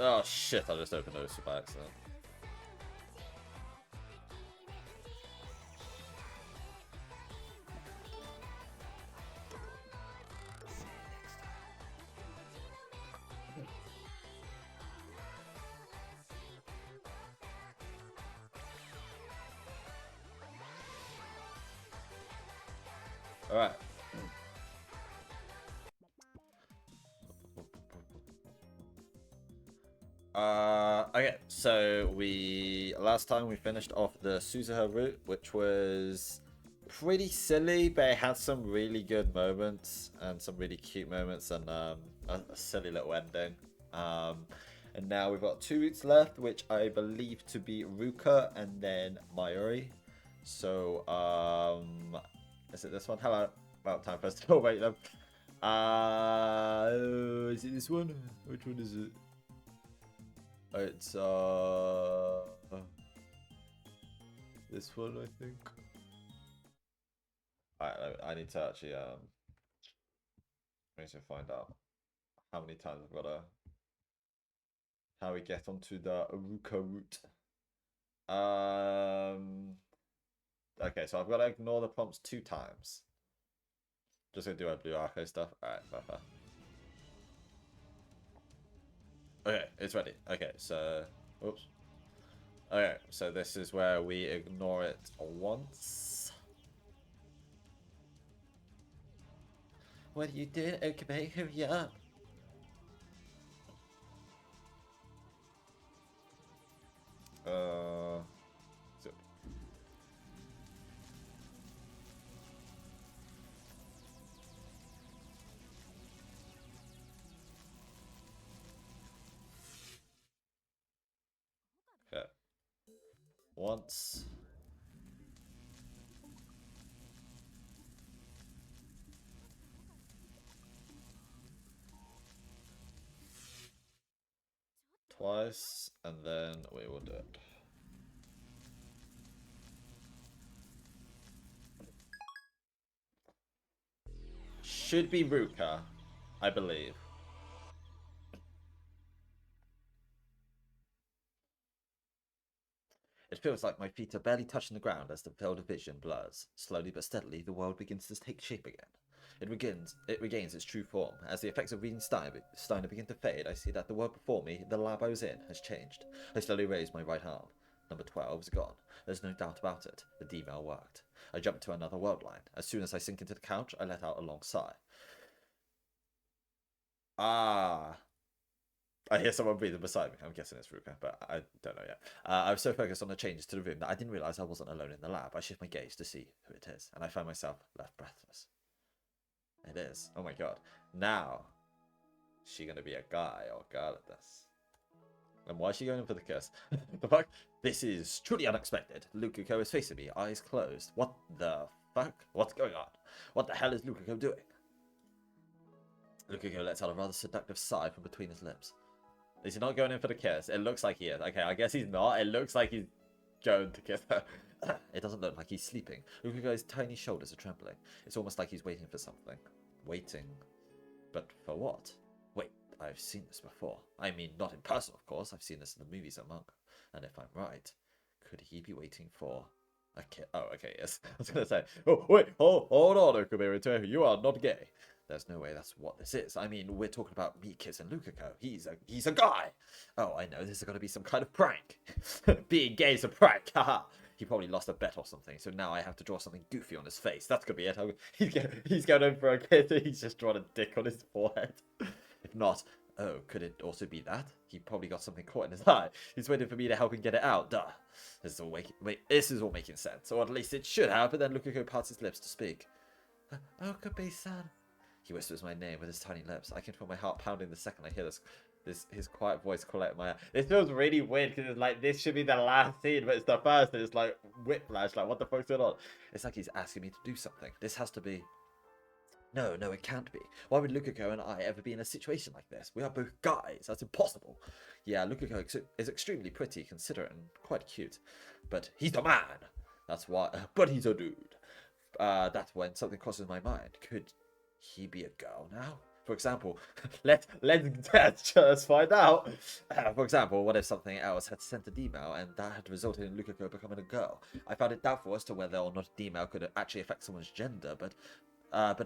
Oh shit, I just opened those by accident. Alright. Okay, so last time we finished off the Suzuha route, which was pretty silly, but it had some really good moments and some really cute moments and a silly little ending. And now we've got 2 routes left, which I believe to be Ruka and then Mayuri. So is it this one? How about time for us to wait them? Is it this one? Which one is it? It's this one, I think. I need to actually I need to find out how many times I've got to how we get onto the Aruka route. Okay, so I've got to ignore the prompts 2 times. Just gonna do our blue arco stuff. Alright, fair. Okay, it's ready. Okay, so oops. Okay, so this is where we ignore it once. What are you doing? Okay, hurry up. So okay. Once. Twice, and then we will do it. Should be Ruka, I believe. It feels like my feet are barely touching the ground as the field of vision blurs. Slowly but steadily, the world begins to take shape again. It regains its true form. As the effects of reading Steiner begin to fade, I see that the world before me, the lab I was in, has changed. I slowly raise my right arm. Number 12 is gone. There's no doubt about it. The D-mail worked. I jump to another world line. As soon as I sink into the couch, I let out a long sigh. Ah. I hear someone breathing beside me. I'm guessing it's Ruka, but I don't know yet. I was so focused on the changes to the room that I didn't realize I wasn't alone in the lab. I shift my gaze to see who it is, and I find myself left breathless. It is. Oh my god. Now, is she gonna be a guy or a girl at this? And why is she going in for the kiss? The fuck? This is truly unexpected. Lukuko is facing me, eyes closed. What the fuck? What's going on? What the hell is Lukuko doing? Lukuko lets out a rather seductive sigh from between his lips. Is he not going in for the kiss? It looks like he is. Okay, I guess he's not. It looks like he's going to kiss her. It doesn't look like he's sleeping. Lukuko's tiny shoulders are trembling. It's almost like he's waiting for something. Waiting. But for what? Wait, I've seen this before. I mean, not in person, of course. I've seen this in the movies and manga. And if I'm right, could he be waiting for a kiss? Oh, okay, yes. I was going to say, oh, wait, hold on, Okuberu. You are not gay. There's no way that's what this is. I mean, we're talking about me kissing Lukuko. He's a guy. Oh, I know. This is going to be some kind of prank. Being gay is a prank. Haha. He probably lost a bet or something, so now I have to draw something goofy on his face. That's going to be it. He's going in for a kiss. He's just drawn a dick on his forehead. If not, oh, could it also be that? He probably got something caught in his eye. He's waiting for me to help him get it out. Duh. This is all making sense. Or at least it should have, but then Lukuko parts his lips to speak. Okabe-san. He whispers my name with his tiny lips. I can feel my heart pounding the second I hear his quiet voice call out in my ear. This feels really weird because it's like this should be the last scene, but it's the first, and it's like whiplash. Like, what the fuck's going on? It's like he's asking me to do something. This has to be. No, it can't be. Why would Lukuko and I ever be in a situation like this? We are both guys. That's impossible. Yeah, Lukuko is extremely pretty, considerate, and quite cute, but he's a man. That's why. But he's a dude. That's when something crosses my mind. Could he be a girl now? For example, let's just find out. For example, what if something else had sent an email and that had resulted in Lukako becoming a girl? I found it doubtful as to whether or not an email could actually affect someone's gender, but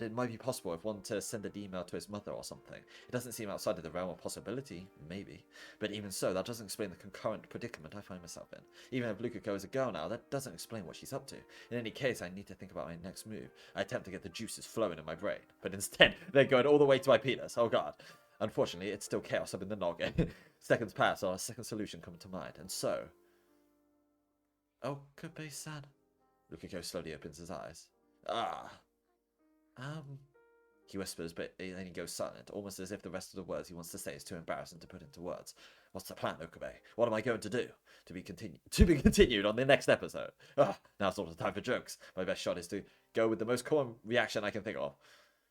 it might be possible if one to send an email to his mother or something. It doesn't seem outside of the realm of possibility, maybe. But even so, that doesn't explain the concurrent predicament I find myself in. Even if Lukako is a girl now, that doesn't explain what she's up to. In any case, I need to think about my next move. I attempt to get the juices flowing in my brain, but instead, they're going all the way to my penis. Oh god. Unfortunately, it's still chaos up in the noggin. Seconds pass, or a second solution comes to mind, and so... Oh, Okabe-san. Lukako slowly opens his eyes. He whispers, but then he goes silent, almost as if the rest of the words he wants to say is too embarrassing to put into words. What's the plan, Okabe? What am I going to do? To be continued on the next episode. Now's not the time for jokes. My best shot is to go with the most common reaction I can think of.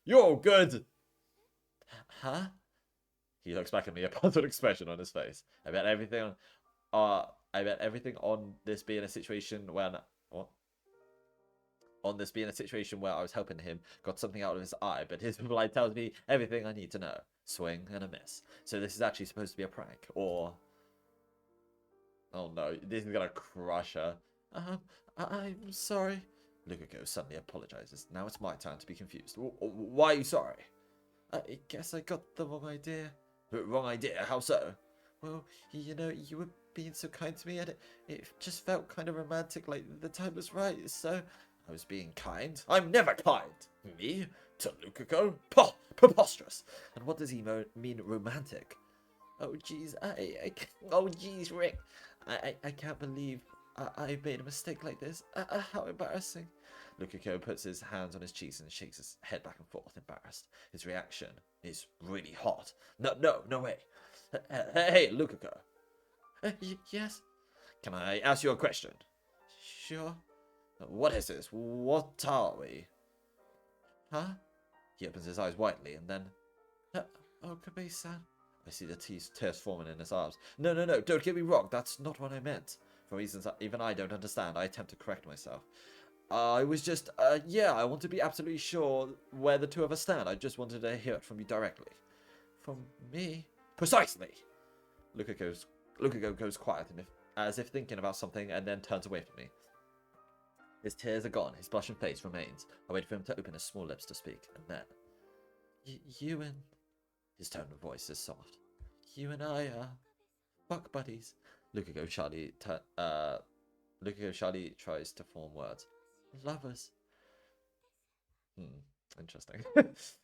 You're good! Huh? He looks back at me, a puzzled expression on his face. I bet everything on this being a situation when... What? On this being a situation where I was helping him, got something out of his eye, but his reply tells me everything I need to know. Swing and a miss. So this is actually supposed to be a prank, or... Oh no, this is gonna crush her. I'm sorry. Lukako suddenly apologizes. Now it's my turn to be confused. Why are you sorry? I guess I got the wrong idea. Wrong idea? How so? Well, you know, you were being so kind to me, and it just felt kind of romantic, like the time was right, so... I was being kind. I'm never kind. Me? To Lukako? Preposterous. And what does he mean romantic? Oh jeez, oh jeez, Rick. I can't believe I made a mistake like this. How embarrassing. Lukako puts his hands on his cheeks and shakes his head back and forth, embarrassed. His reaction is really hot. No way. Hey, Lukako. Yes? Can I ask you a question? Sure. What is this? What are we? Huh? He opens his eyes widely and then... Okabe-san. I see the tears forming in his arms. No, don't get me wrong. That's not what I meant. For reasons that even I don't understand, I attempt to correct myself. I was just... yeah, I want to be absolutely sure where the two of us stand. I just wanted to hear it from you directly. From me? Precisely! Lukako goes quiet as if thinking about something and then turns away from me. His tears are gone, his blushing face remains. I wait for him to open his small lips to speak, and then... You and... His tone of voice is soft. You and I are... fuck buddies. Lukako shyly tries to form words. Lovers. Interesting.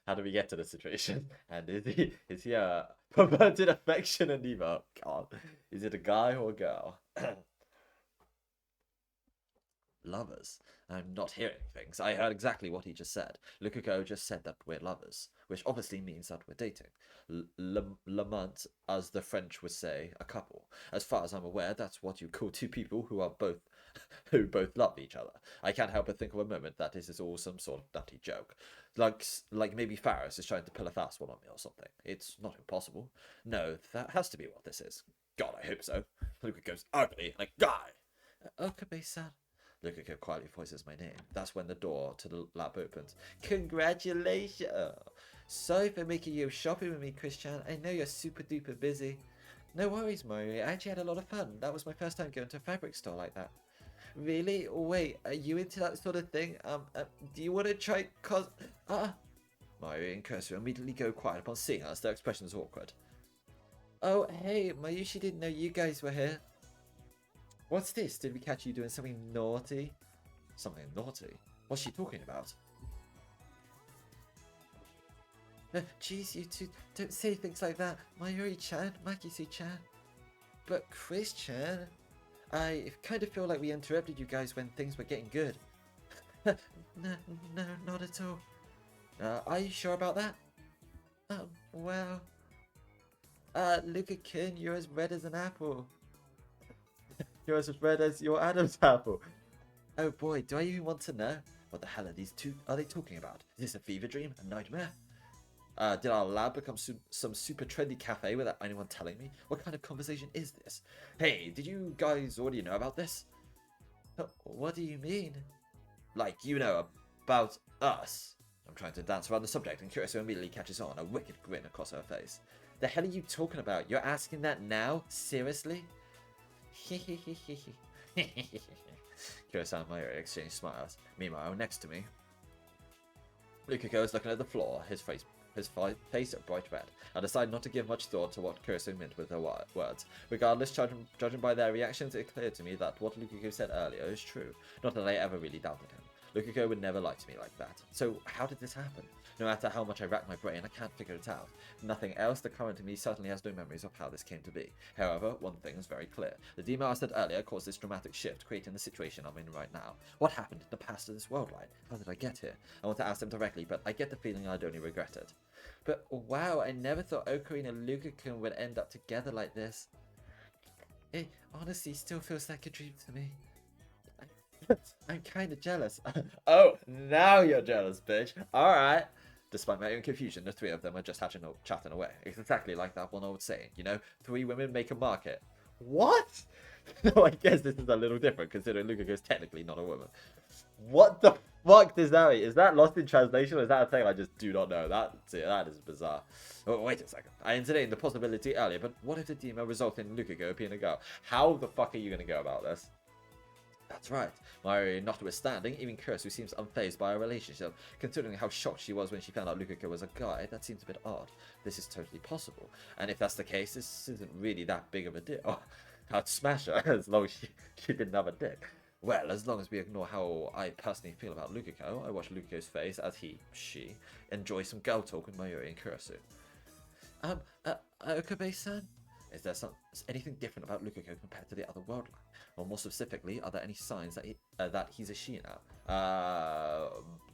How do we get to this situation? And is he a perverted affection and emo? God. Is it a guy or a girl? Lovers. I'm not hearing things. I heard exactly what he just said. Lukako just said that we're lovers, which obviously means that we're dating. L'amant, as the French would say, a couple. As far as I'm aware, that's what you call two people who both love each other. I can't help but think of a moment that this is all some sort of nutty joke. Like maybe Faris is trying to pull a fast one on me or something. It's not impossible. No, that has to be what this is. God, I hope so. Lukako's ugly like guy. Okabe-san. Lukako quietly voices my name. That's when the door to the lab opens. Congratulations! Sorry for making you shopping with me, Christian. I know you're super duper busy. No worries, Mori. I actually had a lot of fun. That was my first time going to a fabric store like that. Really? Wait, are you into that sort of thing? Do you want to try Mori and Kursu immediately go quiet upon seeing us. Their expression is awkward. Oh, hey, Mayushi didn't know you guys were here. What's this? Did we catch you doing something naughty? Something naughty? What's she talking about? Jeez, you two, don't say things like that. Mayuri-chan, Makisu-chan. But Chris-chan, I kind of feel like we interrupted you guys when things were getting good. No, not at all. Are you sure about that? Well... Luka-kun, you're as red as an apple. You're as red as your Adam's apple. Oh boy, do I even want to know? What the hell are these two talking about? Is this a fever dream? A nightmare? Did our lab become some super trendy cafe without anyone telling me? What kind of conversation is this? Hey, did you guys already know about this? What do you mean? Like, you know, about us. I'm trying to dance around the subject, and Curioso immediately catches on, a wicked grin across her face. The hell are you talking about? You're asking that now? Seriously? Curioso and Mayuri exchange smiles. Meanwhile, next to me, Lukiko is looking at the floor, his face bright red. I decide not to give much thought to what Curioso meant with her words. Regardless, judging by their reactions, it's clear to me that what Lukiko said earlier is true. Not that I ever really doubted him. Lukiko would never lie to me like that. So how did this happen? No matter how much I rack my brain, I can't figure it out. Nothing else, the current in me certainly has no memories of how this came to be. However, one thing is very clear. The demon I said earlier caused this dramatic shift, creating the situation I'm in right now. What happened in the past of this world line? How did I get here? I want to ask them directly, but I get the feeling I'd only regret it. But wow, I never thought Ocarina and Lukiko would end up together like this. It honestly still feels like a dream to me. I'm kind of jealous. Oh, now you're jealous, bitch. Alright. Despite my own confusion, the three of them are just chatting away. It's exactly like that one old saying, you know, 3 women make a market. What? No, I guess this is a little different, considering Lukiko is technically not a woman. What the fuck does that mean? Is that lost in translation, or is that a thing I just do not know? That is bizarre. Oh, wait a second. I entertained the possibility earlier, but what if the demon results in Lukiko being a girl? How the fuck are you going to go about this? That's right. Mayuri notwithstanding, even Curioso seems unfazed by our relationship. Considering how shocked she was when she found out Lukiko was a guy, that seems a bit odd. This is totally possible. And if that's the case, this isn't really that big of a deal. I'd smash her as long as she didn't have a dick. Well, as long as we ignore how I personally feel about Lukiko, I watch Lukiko's face as she enjoys some girl talk with Mayuri and Curioso. Okabe-san? Is there anything different about Lukiko compared to the other world line? Or more specifically, are there any signs that he's a she now?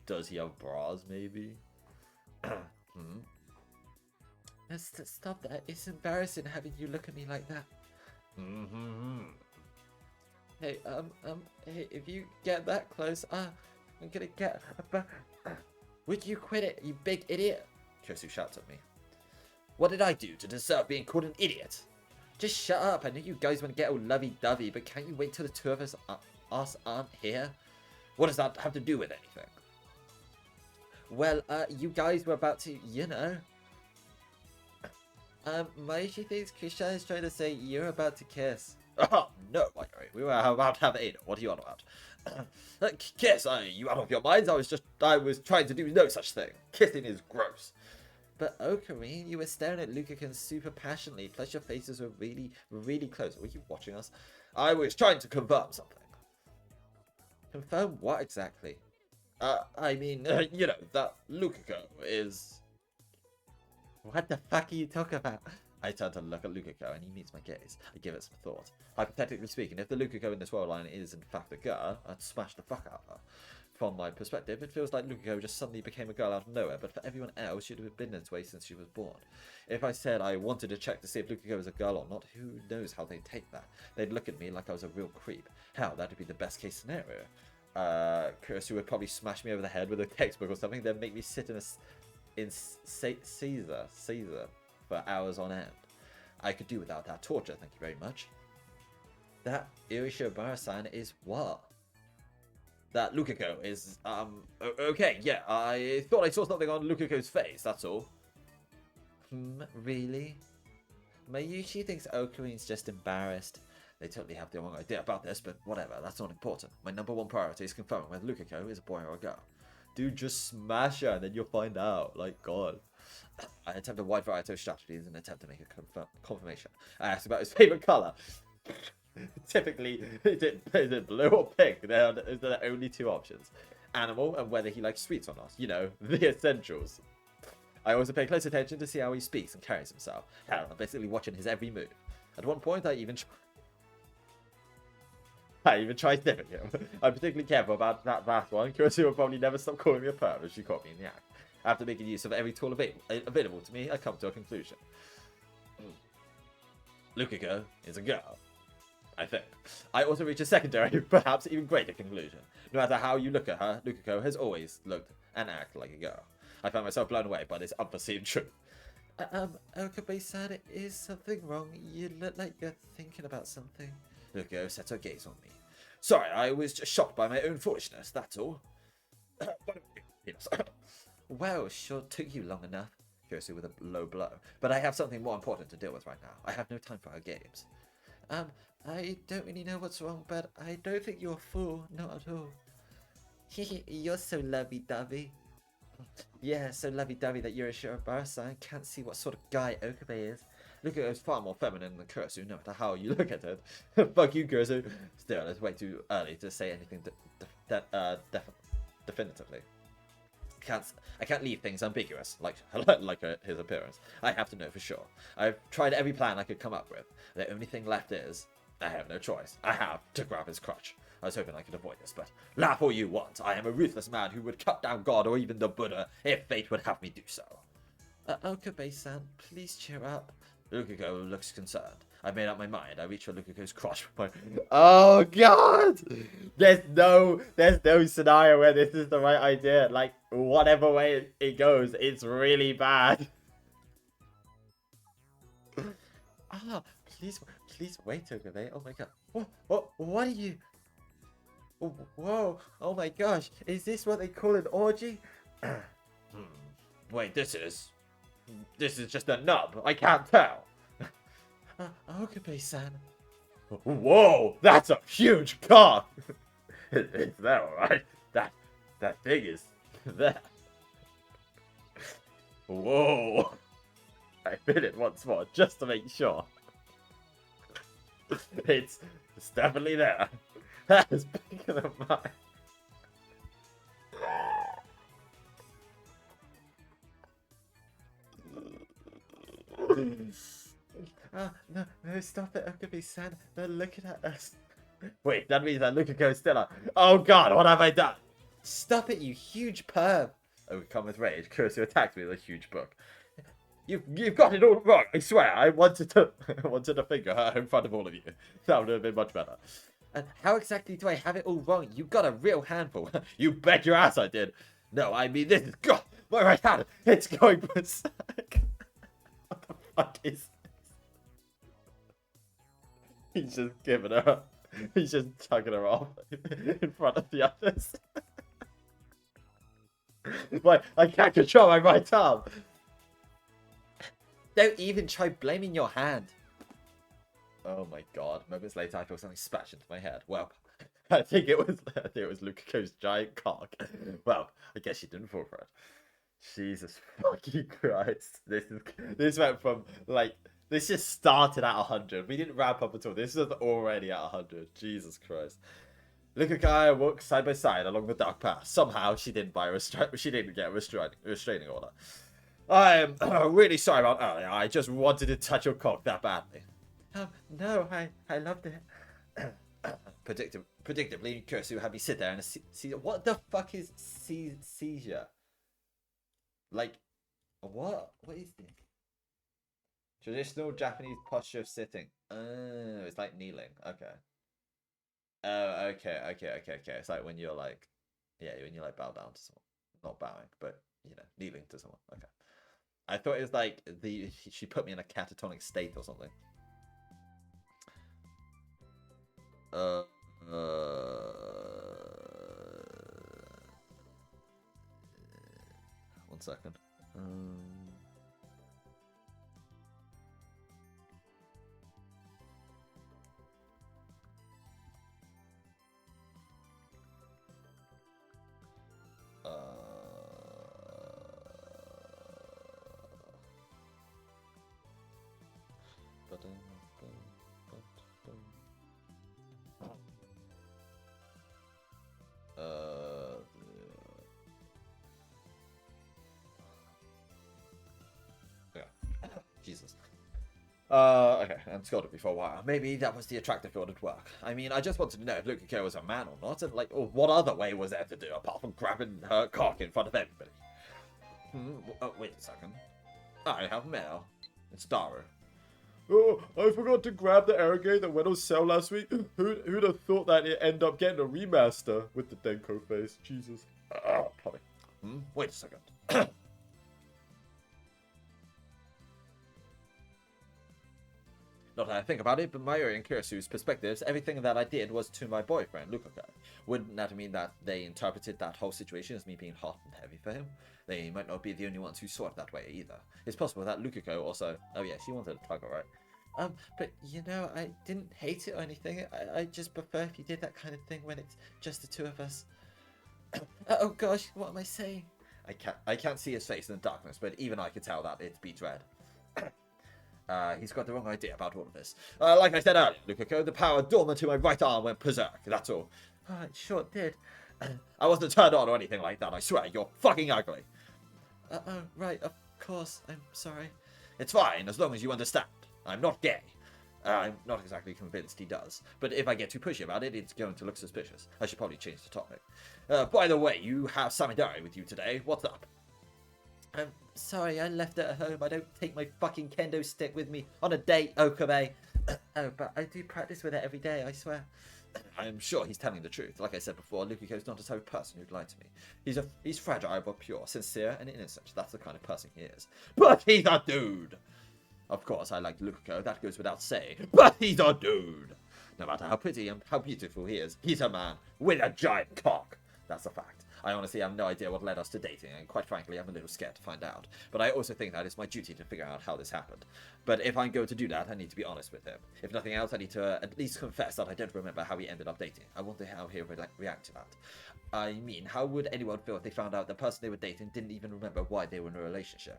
Does he have bras, maybe? Stop that. It's embarrassing having you look at me like that. Hey, hey, if you get that close, I'm gonna get... Would you quit it, you big idiot? Curioso shouts at me. What did I do to deserve being called an idiot? Just shut up. I know you guys want to get all lovey-dovey, but can't you wait till the two of us aren't here? What does that have to do with anything? Well, you guys were about to, you know. Maishi thinks Krisha is trying to say you're about to kiss. Oh, no, we were about to have Ada. What are you on about? Kiss? You out of your minds? I was trying to do no such thing. Kissing is gross. But Ocarina, you were staring at Lukiko super passionately, plus your faces were really, really close. Were you watching us? I was trying to confirm something. Confirm what exactly? I mean, you know, that Lukiko is... What the fuck are you talking about? I turn to look at Lukiko and he meets my gaze. I give it some thought. Hypothetically speaking, if the Lukiko in this world line is in fact a girl, I'd smash the fuck out of her. From my perspective, it feels like Lukiko just suddenly became a girl out of nowhere, but for everyone else, she'd have been this way since she was born. If I said I wanted to check to see if Lukiko was a girl or not, who knows how they'd take that? They'd look at me like I was a real creep. Hell, that'd be the best case scenario. Curioso would probably smash me over the head with a textbook or something, then make me sit in Caesar for hours on end. I could do without that torture, thank you very much. That Irishobara-san is what? That Lukiko is, okay, yeah, I thought I saw something on Lukiko's face, that's all. Really? Mayushi thinks Ocarina's just embarrassed. They totally have the wrong idea about this, but whatever, that's not important. My #1 priority is confirming whether Lukiko is a boy or a girl. Dude, just smash her and then you'll find out, like, God. I attempt a wide variety of strategies in an attempt to make a confirmation. I asked about his favourite colour. Typically, is it blue or pink? There are the only 2 options. Animal and whether he likes sweets or not. You know, the essentials. I also pay close attention to see how he speaks and carries himself. Hell, I'm basically watching his every move. At one point, I even tried sniffing him. I'm particularly careful about that last one. Curioso will probably never stop calling me a perv as she caught me in the act. After making use of every tool available to me, I come to a conclusion. Lukiko is a girl. I think. I also reach a secondary, perhaps even greater conclusion. No matter how you look at her, Lukiko has always looked and acted like a girl. I find myself blown away by this unforeseen truth. Okabe-san, is something wrong? You look like you're thinking about something. Lukiko sets her gaze on me. Sorry, I was just shocked by my own foolishness, that's all. Well, sure took you long enough. Curiously with a low blow. But I have something more important to deal with right now. I have no time for our games. Um, I don't really know what's wrong, but I don't think you're a fool. Not at all. You're so lovey-dovey. Yeah, so lovey-dovey that you're a Shirobasa. I can't see what sort of guy Okabe is. Look at it, it's far more feminine than Kursu, no matter how you look at it. Fuck you, Kursu. Still, it's way too early to say anything definitively. I can't leave things ambiguous, like his appearance. I have to know for sure. I've tried every plan I could come up with. The only thing left is, I have no choice. I have to grab his crutch. I was hoping I could avoid this, but laugh all you want. I am a ruthless man who would cut down God or even the Buddha if fate would have me do so. Okabe-san, please cheer up. Lukuko looks concerned. I made up my mind. I reach for Lukuko's crotch with my... Oh, God! There's no scenario where this is the right idea. Like, whatever way it goes, it's really bad. Please wait, Okabe. Oh, my God. What are you... Whoa, oh my gosh, is this what they call an orgy? Wait, this is just a nub, I can't tell. Okabe-san. Whoa, that's a huge cock. Is that alright? That thing is there. Whoa. I hit it once more, just to make sure. It's definitely there. That is bigger than mine. No, stop it, Okabe-san. They're looking at us. Wait, that means that Lukuko is still up. Oh God, what have I done? Stop it, you huge perv. Overcome with rage, Kursu attacked me with a huge book. You've got it all wrong, I swear. I wanted to finger her in front of all of you. That would have been much better. And how exactly do I have it all wrong? You got a real handful. You bet your ass I did. No, I mean, this is... God, my right hand, it's going berserk. What the fuck is this? He's just giving her up. He's just tugging her off in front of the others. Like, I can't control my right arm. Don't even try blaming your hand. Oh my God. Moments later, I feel something splash into my head. Well, I think it was Lukuko's giant cock. Well, I guess she didn't fall for it. Jesus fucking Christ. This went from, like, this just started at 100. We didn't wrap up at all. This is already at 100. Jesus Christ. Lukuko and I walked side by side along the dark path. Somehow, she didn't get a restraining order. I am really sorry about earlier. I just wanted to touch your cock that badly. No, I loved it. Predictably, Kursu had me sit there in a seizure. What the fuck is seizure? Like, what? What is this? Traditional Japanese posture of sitting. Oh, it's like kneeling. Okay. Oh, okay. It's like when you're like, yeah, when you like bow down to someone. Not bowing, but, you know, kneeling to someone. Okay. I thought it was like she put me in a catatonic state or something. One second. Jesus. Okay, and scolded me for a while. Maybe that was the attractive field at work. I mean, I just wanted to know if Lukuko was a man or not, and like, or what other way was there to do apart from grabbing her cock in front of everybody? Wait a second. I have mail. It's Daru. Oh, I forgot to grab the Arrogate that went on sale last week. Who'd have thought that it'd end up getting a remaster with the Denko face? Jesus. Probably. Wait a second. Not that I think about it, but Mayuri and Kirisu's perspectives, everything that I did was to my boyfriend, Lukako. Wouldn't that mean that they interpreted that whole situation as me being hot and heavy for him? They might not be the only ones who saw it that way either. It's possible that Lukako also... Oh yeah, she wanted a tuggle, right? But you know, I didn't hate it or anything. I just prefer if you did that kind of thing when it's just the two of us. Oh gosh, what am I saying? I can't see his face in the darkness, but even I could tell that it beats red. He's got the wrong idea about all of this. Like I said earlier, Lukako, the power dormant to my right arm went berserk, that's all. It sure did. I wasn't turned on or anything like that, I swear, you're fucking ugly. Oh, right, of course, I'm sorry. It's fine, as long as you understand. I'm not gay. I'm not exactly convinced he does, but if I get too pushy about it, it's going to look suspicious. I should probably change the topic. By the way, you have Samidari with you today. What's up? I'm sorry, I left it at home. I don't take my fucking kendo stick with me on a date, Okabe. Oh, but I do practice with it every day, I swear. I'm sure he's telling the truth. Like I said before, Lukiko's not the type of person who'd lie to me. He's fragile but pure, sincere and innocent. That's the kind of person he is. But he's a dude! Of course, I like Lukiko, that goes without saying. But he's a dude! No matter how pretty and how beautiful he is, he's a man with a giant cock. That's a fact. I honestly have no idea what led us to dating, and quite frankly, I'm a little scared to find out. But I also think that it's my duty to figure out how this happened. But if I'm going to do that, I need to be honest with him. If nothing else, I need to at least confess that I don't remember how we ended up dating. I wonder how he'll react to that. I mean, how would anyone feel if they found out the person they were dating didn't even remember why they were in a relationship?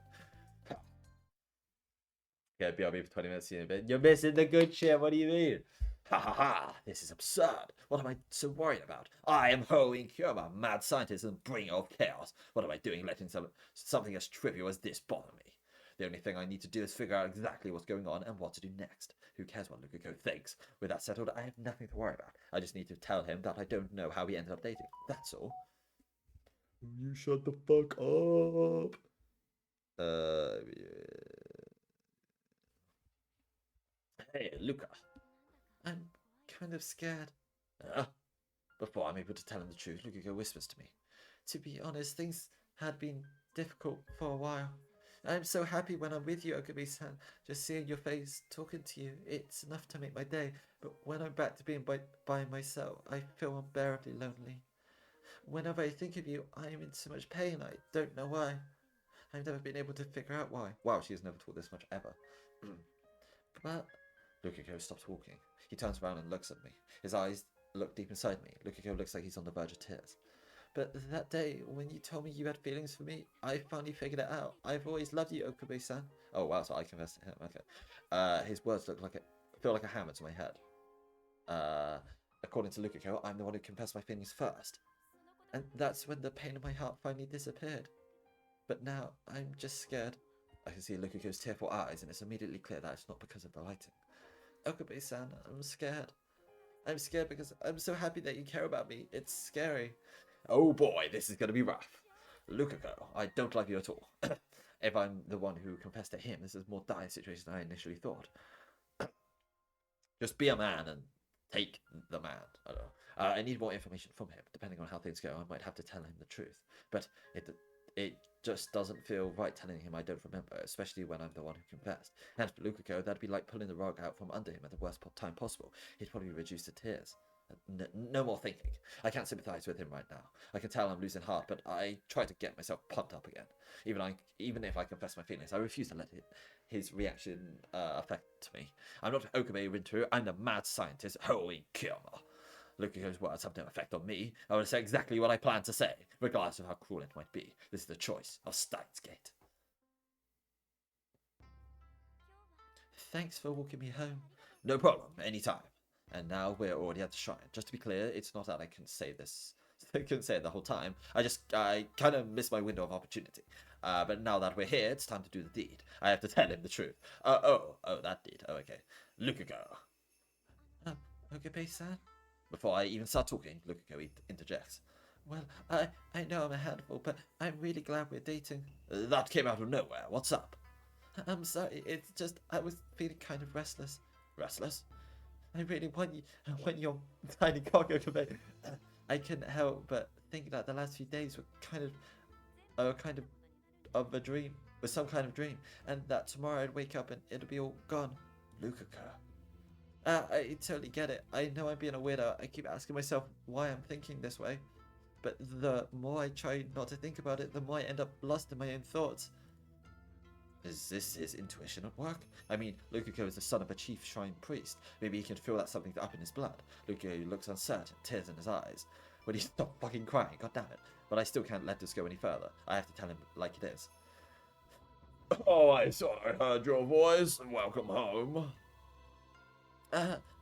Okay, BRB for 20 minutes in a bit. You're missing the good shit, what do you mean? Ha ha ha, this is absurd. What am I so worried about? I am Hoing Kyoma, mad scientist and bringer of chaos. What am I doing letting something as trivial as this bother me? The only thing I need to do is figure out exactly what's going on and what to do next. Who cares what Lukiko thinks? With that settled, I have nothing to worry about. I just need to tell him that I don't know how we ended up dating. That's all. You shut the fuck up. Hey, Luca. I'm kind of scared. Before I'm able to tell him the truth, Lukiko whispers to me. To be honest, things had been difficult for a while. I'm so happy when I'm with you, Okabe-san. Just seeing your face, talking to you, it's enough to make my day. But when I'm back to being by myself, I feel unbearably lonely. Whenever I think of you, I am in so much pain. I don't know why. I've never been able to figure out why. Wow, she has never talked this much ever. But Lukiko stops walking. He turns around and looks at me. His eyes look deep inside me. Lukiko looks like he's on the verge of tears. But that day, when you told me you had feelings for me, I finally figured it out. I've always loved you, Okabe-san. Oh wow, so I confessed to him. Okay. His words feel like a hammer to my head. According to Lukiko, I'm the one who confessed my feelings first. And that's when the pain in my heart finally disappeared. But now, I'm just scared. I can see Lukiko's tearful eyes, and it's immediately clear that it's not because of the lighting. Okabe-san, I'm scared. I'm scared because I'm so happy that you care about me. It's scary. Oh boy, this is going to be rough. Lukiko, I don't love you at all. If I'm the one who confessed to him, this is a more dire situation than I initially thought. Just be a man and take the man. I don't know. I need more information from him. Depending on how things go, I might have to tell him the truth. But it just doesn't feel right telling him I don't remember, especially when I'm the one who confessed. And for Lukiko, that'd be like pulling the rug out from under him at the worst time possible. He'd probably reduce to tears. No more thinking. I can't sympathize with him right now. I can tell I'm losing heart, but I try to get myself pumped up again. Even if I confess my feelings, I refuse to let his reaction affect me. I'm not Okabe Rintoul, I'm the mad scientist Hoing Kyoma. Lukiko's words have no effect on me. I will say exactly what I plan to say, regardless of how cruel it might be. This is the choice of Steins Gate. Thanks for walking me home. No problem, anytime. And now we're already at the shrine. Just to be clear, it's not that I can say this. I couldn't say it the whole time. I kind of missed my window of opportunity. But now that we're here, it's time to do the deed. I have to tell him the truth. Oh, that deed. Oh, okay. Lukiko. Okabe-san? Before I even start talking, Lukiko interjects. Well, I know I'm a handful, but I'm really glad we're dating. That came out of nowhere. What's up? I'm sorry, it's just I was feeling kind of restless. Restless? I really want your tiny cock, Okabe. I couldn't help but think that the last few days were kind of a dream, was some kind of dream, and that tomorrow I'd wake up and it'll be all gone. Lukako. I totally get it. I know I'm being a weirdo. I keep asking myself why I'm thinking this way. But the more I try not to think about it, the more I end up lost in my own thoughts. Is this his intuition at work? I mean, Lukako is the son of a chief shrine priest. Maybe he can feel that something's up in his blood. Lukako looks uncertain, tears in his eyes. Will he stop fucking crying? God damn it. But I still can't let this go any further. I have to tell him like it is. Oh, I thought I heard your voice. Welcome home.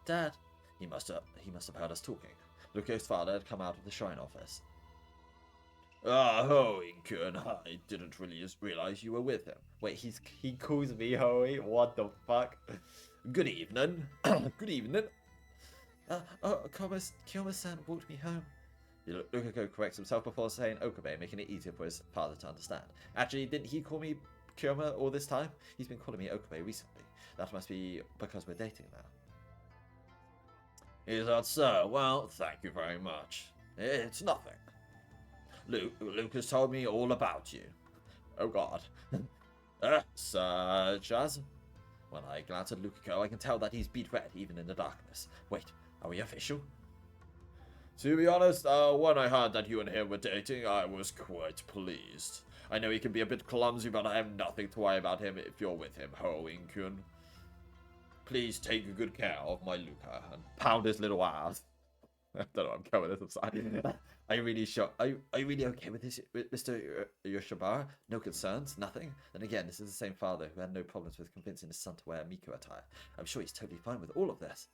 Dad. He must have heard us talking. Luka's father had come out of the shrine office. Hoey-kun, I didn't really just realize you were with him. Wait, he calls me Hoey? What the fuck? Good evening. Good evening. Kiyoma-san walked me home. Lukako corrects himself before saying Okabe, making it easier for his father to understand. Actually, didn't he call me Kiyoma all this time? He's been calling me Okabe recently. That must be because we're dating now. Is that so? Well, thank you very much. It's nothing. Luke has told me all about you. Oh god. Such as? When I glance at Lukako, I can tell that he's beat red, even in the darkness. Wait, are we official? To be honest, when I heard that you and him were dating, I was quite pleased. I know he can be a bit clumsy, but I have nothing to worry about him if you're with him, Hoey-kun. Please take good care of my Luka and pound his little ass. I don't know what I'm going with this. I'm sorry. Are you really sure? Are you really okay with this, Mr. Yoshibara? No concerns? Nothing? Then again, this is the same father who had no problems with convincing his son to wear Miko attire. I'm sure he's totally fine with all of this.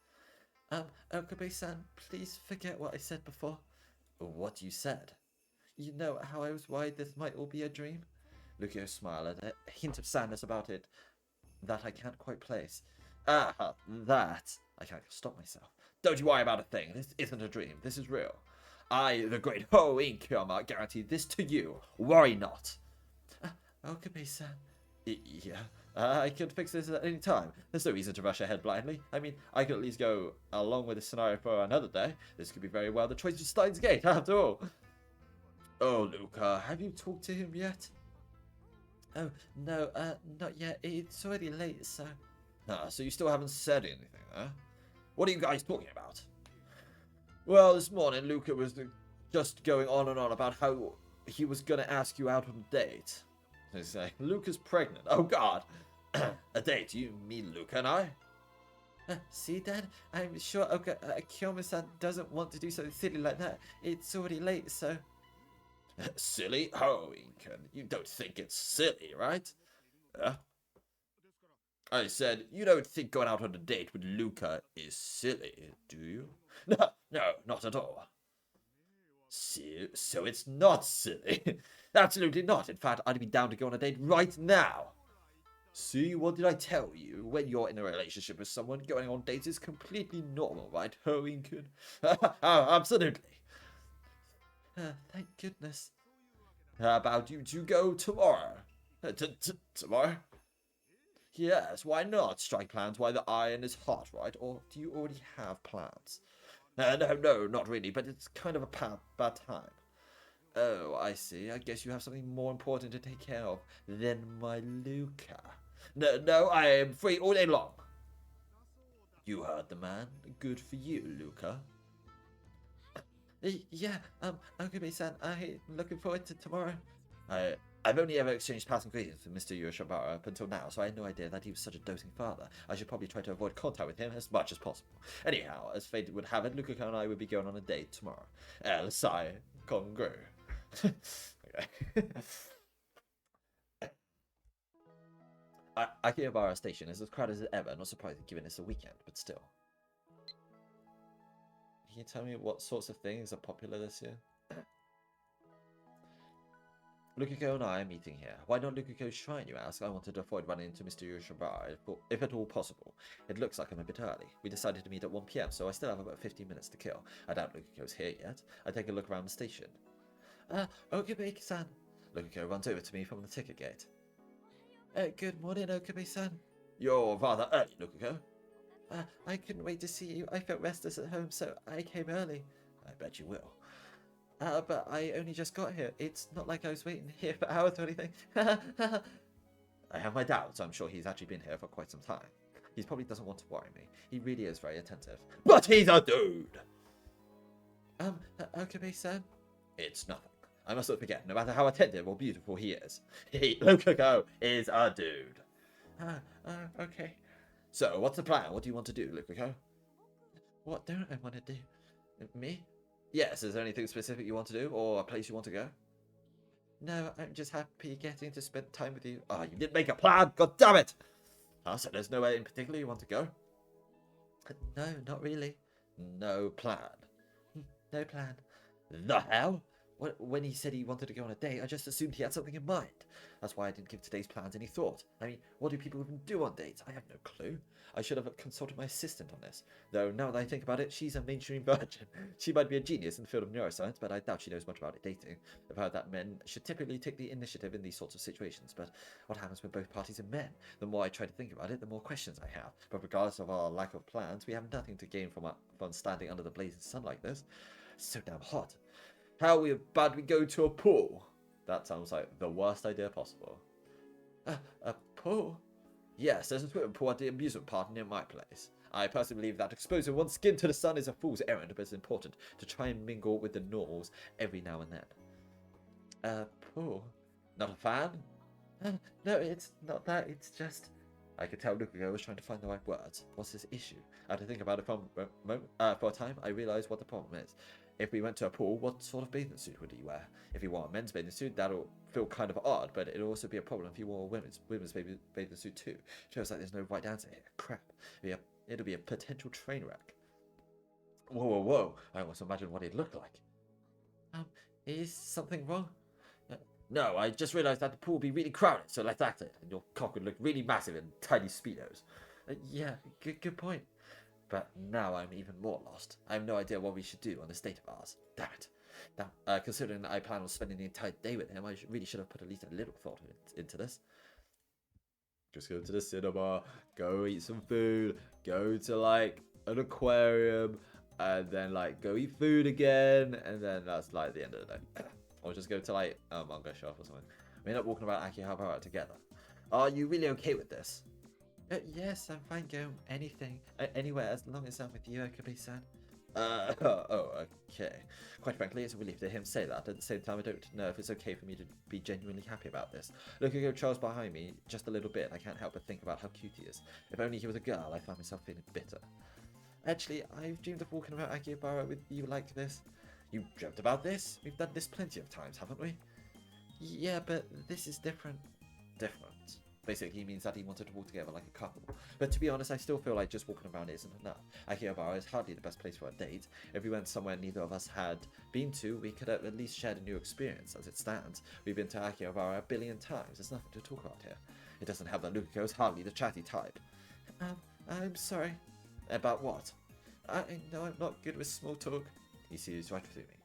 Okabe-san, please forget what I said before. What you said? You know how I was worried this might all be a dream? Lukio smiled at a hint of sadness about it that I can't quite place. That. I can't stop myself. Don't you worry about a thing. This isn't a dream. This is real. I, the great Hoey-Kiyama, guarantee this to you. Worry not. Okabe-san. Yeah. I could fix this at any time. There's no reason to rush ahead blindly. I mean, I could at least go along with this scenario for another day. This could be very well the choice of Steins Gate, after all. Oh, Luca, have you talked to him yet? Oh, no, not yet. It's already late, so... so you still haven't said anything, huh? What are you guys talking about? Well, this morning, Luca was just going on and on about how he was going to ask you out on a date. They say, Luca's pregnant. Oh, God. A date? You mean Luca and I? See, Dad? I'm sure Kiyoma-san doesn't want to do something silly like that. It's already late, so... Silly? Oh, you don't think it's silly, right? I said, you don't think going out on a date with Luca is silly, do you? No, not at all. So it's not silly. Absolutely not. In fact, I'd be down to go on a date right now. See, what did I tell you? When you're in a relationship with someone, going on dates is completely normal, right, Hoey-kun? Absolutely. Thank goodness. How about you two go tomorrow? Tomorrow? Yes, why not? Strike plans while the iron is hot, right? Or do you already have plans? No, not really, but it's kind of a bad time. Oh, I see. I guess you have something more important to take care of than my Luca. No, I am free all day long. You heard the man. Good for you, Luca. Yeah, Okabe-san, I'm looking forward to tomorrow. I've only ever exchanged passing greetings with Mr. Yoshibara up until now, so I had no idea that he was such a doting father. I should probably try to avoid contact with him as much as possible. Anyhow, as fate would have it, Lukako and I will be going on a date tomorrow. Sai Kongru. Okay. Akihabara Station is as crowded as ever, not surprising given it's a weekend, but still. Can you tell me what sorts of things are popular this year? Lukako and I are meeting here. Why not Lukako's shrine, you ask? I wanted to avoid running into Mr. Yoshibara, if at all possible. It looks like I'm a bit early. We decided to meet at 1 PM, so I still have about 15 minutes to kill. I doubt Lukako's here yet. I take a look around the station. Okabe-san. Lukako runs over to me from the ticket gate. Good morning, Okabe-san. You're rather early, Lukako. I couldn't wait to see you. I felt restless at home, so I came early. I bet you will. But I only just got here. It's not like I was waiting here for hours or anything. I have my doubts. I'm sure he's actually been here for quite some time. He probably doesn't want to worry me. He really is very attentive. But he's a dude! Okay-san? It's nothing. I must not forget, no matter how attentive or beautiful he is, Lukaku is a dude. Okay. So, what's the plan? What do you want to do, Lukaku? What don't I want to do? Me? Yes, is there anything specific you want to do, or a place you want to go? No, I'm just happy getting to spend time with you. Oh, you didn't make a plan! God damn it! So there's nowhere in particular you want to go? No, not really. No plan. No plan. The hell? When he said he wanted to go on a date, I just assumed he had something in mind. That's why I didn't give today's plans any thought. I mean, what do people even do on dates? I have no clue. I should have consulted my assistant on this. Though, now that I think about it, she's a mainstream virgin. She might be a genius in the field of neuroscience, but I doubt she knows much about dating. I've heard that men should typically take the initiative in these sorts of situations, but what happens when both parties are men? The more I try to think about it, the more questions I have. But regardless of our lack of plans, we have nothing to gain from standing under the blazing sun like this. It's so damn hot. How about we go to a pool? That sounds like the worst idea possible. A pool? Yes, there's a swimming pool at the amusement park near my place. I personally believe that exposing one's skin to the sun is a fool's errand, but it's important to try and mingle with the normals every now and then. Pool? Not a fan? No, it's not that, it's just... I could tell Lukaku was trying to find the right words. What's his issue? I had to think about it for a time. I realised what the problem is. If we went to a pool, what sort of bathing suit would he wear? If he wore a men's bathing suit, that'll feel kind of odd, but it'll also be a problem if he wore a women's bathing suit too. Shows like there's no right answer here. Crap. It'll be a potential train wreck. Whoa. I almost imagine what he'd look like. Is something wrong? No, I just realised that the pool would be really crowded, so let's act it. And your cock would look really massive in tiny speedos. Yeah, good point. But now I'm even more lost. I have no idea what we should do on this date of ours. Damn it. Now, considering that I plan on spending the entire day with him, I really should have put at least a little thought into this. Just go to the cinema, go eat some food, go to, like, an aquarium, and then, like, go eat food again, and then that's, like, the end of the day. Or just go to, like, a manga shop or something. We end up walking around Akihabara together. Are you really okay with this? Yes, I'm fine going anywhere as long as I'm with you, Okabe-san. Okay. Quite frankly, it's a relief to hear him say that. At the same time, I don't know if it's okay for me to be genuinely happy about this. Looking at Charles behind me just a little bit, I can't help but think about how cute he is. If only he was a girl, I find myself feeling bitter. Actually, I've dreamed of walking around Akihabara with you like this. You dreamt about this? We've done this plenty of times, haven't we? Yeah, but this is different. Different. Basically, he means that he wanted to walk together like a couple. But to be honest, I still feel like just walking around isn't enough. Akihabara is hardly the best place for a date. If we went somewhere neither of us had been to, we could have at least shared a new experience. As it stands, we've been to Akihabara a billion times. There's nothing to talk about here. It doesn't help that Lukaku is hardly the chatty type. I'm sorry. About what? I know I'm not good with small talk. He sees right through me.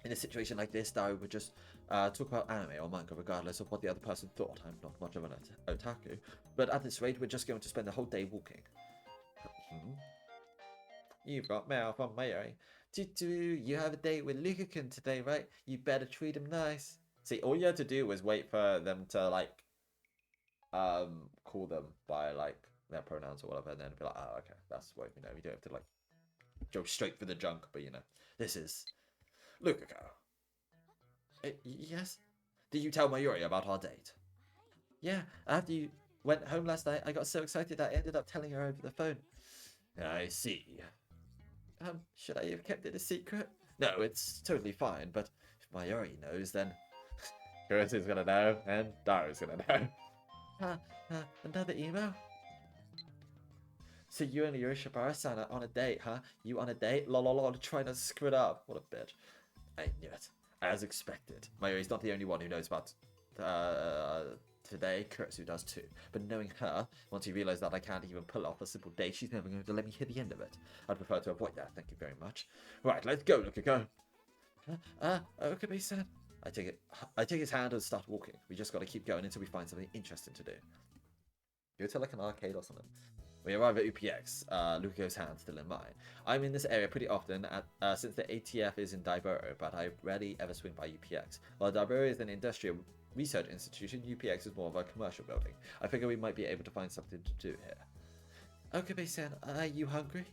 In a situation like this, I would just talk about anime or manga regardless of what the other person thought. I'm not much of an otaku. But at this rate, we're just going to spend the whole day walking. You've got mail from Mayuri. You have a date with Lukaku today, right? You better treat him nice. See, all you had to do was wait for them to, like, call them by, like, their pronouns or whatever, and then be like, oh, okay, that's what, you know, you don't have to, like, go straight for the junk, but, you know, this is Lukaku. Yes? Did you tell Mayuri about our date? Yeah, after you went home last night, I got so excited that I ended up telling her over the phone. I see. Should I have kept it a secret? No, it's totally fine, but if Mayuri knows, then Kurisu's gonna know, and Daru's gonna know. Another email? So you and Yoshibara-san are on a date, huh? You on a date? Lol, trying to screw it up. What a bitch. I knew it. As expected. Mayuri's not the only one who knows about today. Kurisu does too. But knowing her, once you realise that I can't even pull off a simple date, she's never going to let me hear the end of it. I'd prefer to avoid that, thank you very much. Right, let's go, Lukaku. Okabe-san. I take his hand and start walking. We just got to keep going until we find something interesting to do. Go to like an arcade or something. We arrive at UPX, Lukaku's hand still in mine. I'm in this area pretty often since the ATF is in Daiboro, but I rarely ever swing by UPX. While Daiboro is an industrial research institution, UPX is more of a commercial building. I figure we might be able to find something to do here. Okabe-san, are you hungry?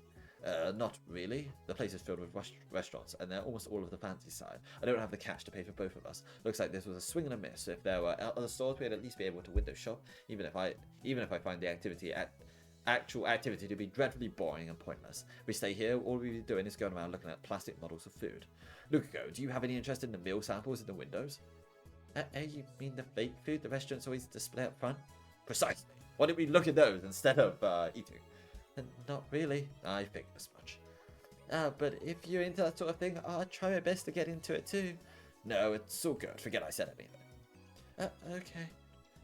Not really. The place is filled with restaurants, and they're almost all of the fancy side. I don't have the cash to pay for both of us. Looks like this was a swing and a miss. If there were other stores, we'd at least be able to window shop. Even if I find the actual activity to be dreadfully boring and pointless. If we stay here, all we'll be doing is going around looking at plastic models of food. Lukiko, do you have any interest in the meal samples in the windows? You mean the fake food the restaurants always display up front? Precisely. Why don't we look at those instead of eating? Not really. I figured as much. But if you're into that sort of thing, I'll try my best to get into it too. No, it's all good. Forget I said anything. Okay.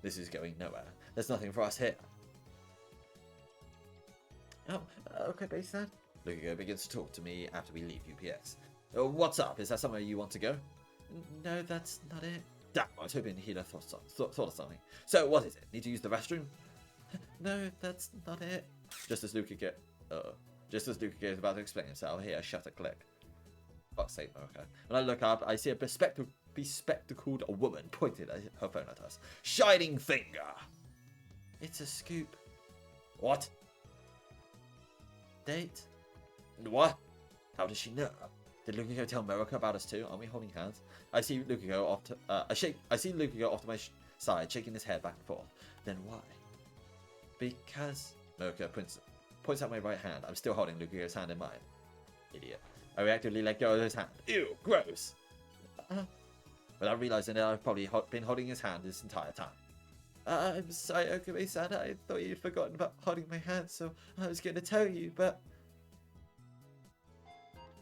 This is going nowhere. There's nothing for us here. Oh, okay, Baseline. Lukiko begins to talk to me after we leave UPS. What's up? Is that somewhere you want to go? No, that's not it. Damn, I was hoping he'd have thought of something. So, what is it? Need to use the restroom? No, that's not it. Just as Lukiko is about to explain himself, I hear a shutter click. Fuck's sake, Marika. When I look up, I see a bespectacled woman pointed at her phone at us. Shining finger! It's a scoop. What? Date? What? How does she know? Did Lukiko tell Marika about us too? Aren't we holding hands? I see Lukiko off to my side, shaking his head back and forth. Then why? Because Marika points at my right hand. I'm still holding Lukiko's hand in mine. Idiot. I reactively let go of his hand. Ew, gross. Without realizing that I've probably been holding his hand this entire time. I'm sorry, Okabe-san. I thought you'd forgotten about holding my hand, so I was going to tell you, but...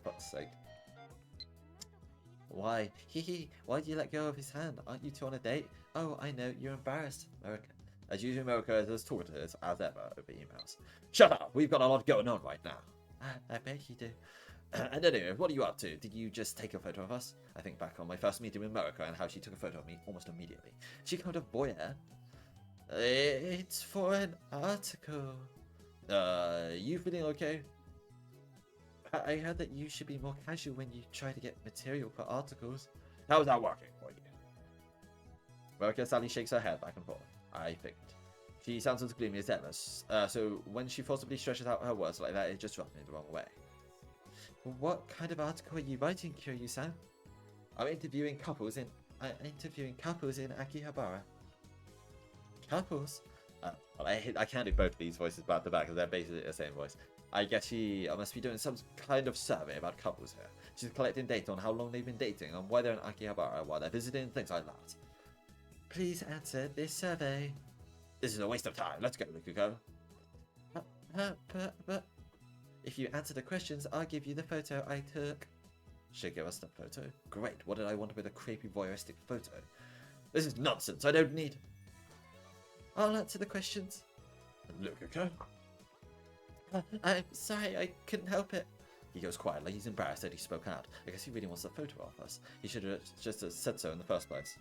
For fuck's sake. Why? Why'd you let go of his hand? Aren't you two on a date? Oh, I know. You're embarrassed, Marika. As usual, Marika is as talkative as ever over emails. Shut up! We've got a lot going on right now. I bet you do. And anyway, what are you up to? Did you just take a photo of us? I think back on my first meeting with Marika and how she took a photo of me almost immediately. She kind of voyeur. It's for an article. You feeling okay? I heard that you should be more casual when you try to get material for articles. How's that working for you? Marika sadly shakes her head back and forth. I figured. She sounds as gloomy as ever, so when she forcibly stretches out her words like that, it just rubs me the wrong way. What kind of article are you writing, Kiryu-san? I'm interviewing couples in Akihabara. Couples? Well, I can't do both of these voices back to back because they're basically the same voice. I guess she must be doing some kind of survey about couples here. She's collecting data on how long they've been dating and why they're in Akihabara, why they're visiting, things like that. Please answer this survey. This is a waste of time. Let's go, Lukiko. But if you answer the questions, I'll give you the photo I took. She'll give us the photo? Great. What did I want with a creepy voyeuristic photo? This is nonsense. I don't need... I'll answer the questions. Lukiko? I'm sorry, I couldn't help it. He goes quiet, like he's embarrassed that he spoke out. I guess he really wants a photo of us. He should have just said so in the first place.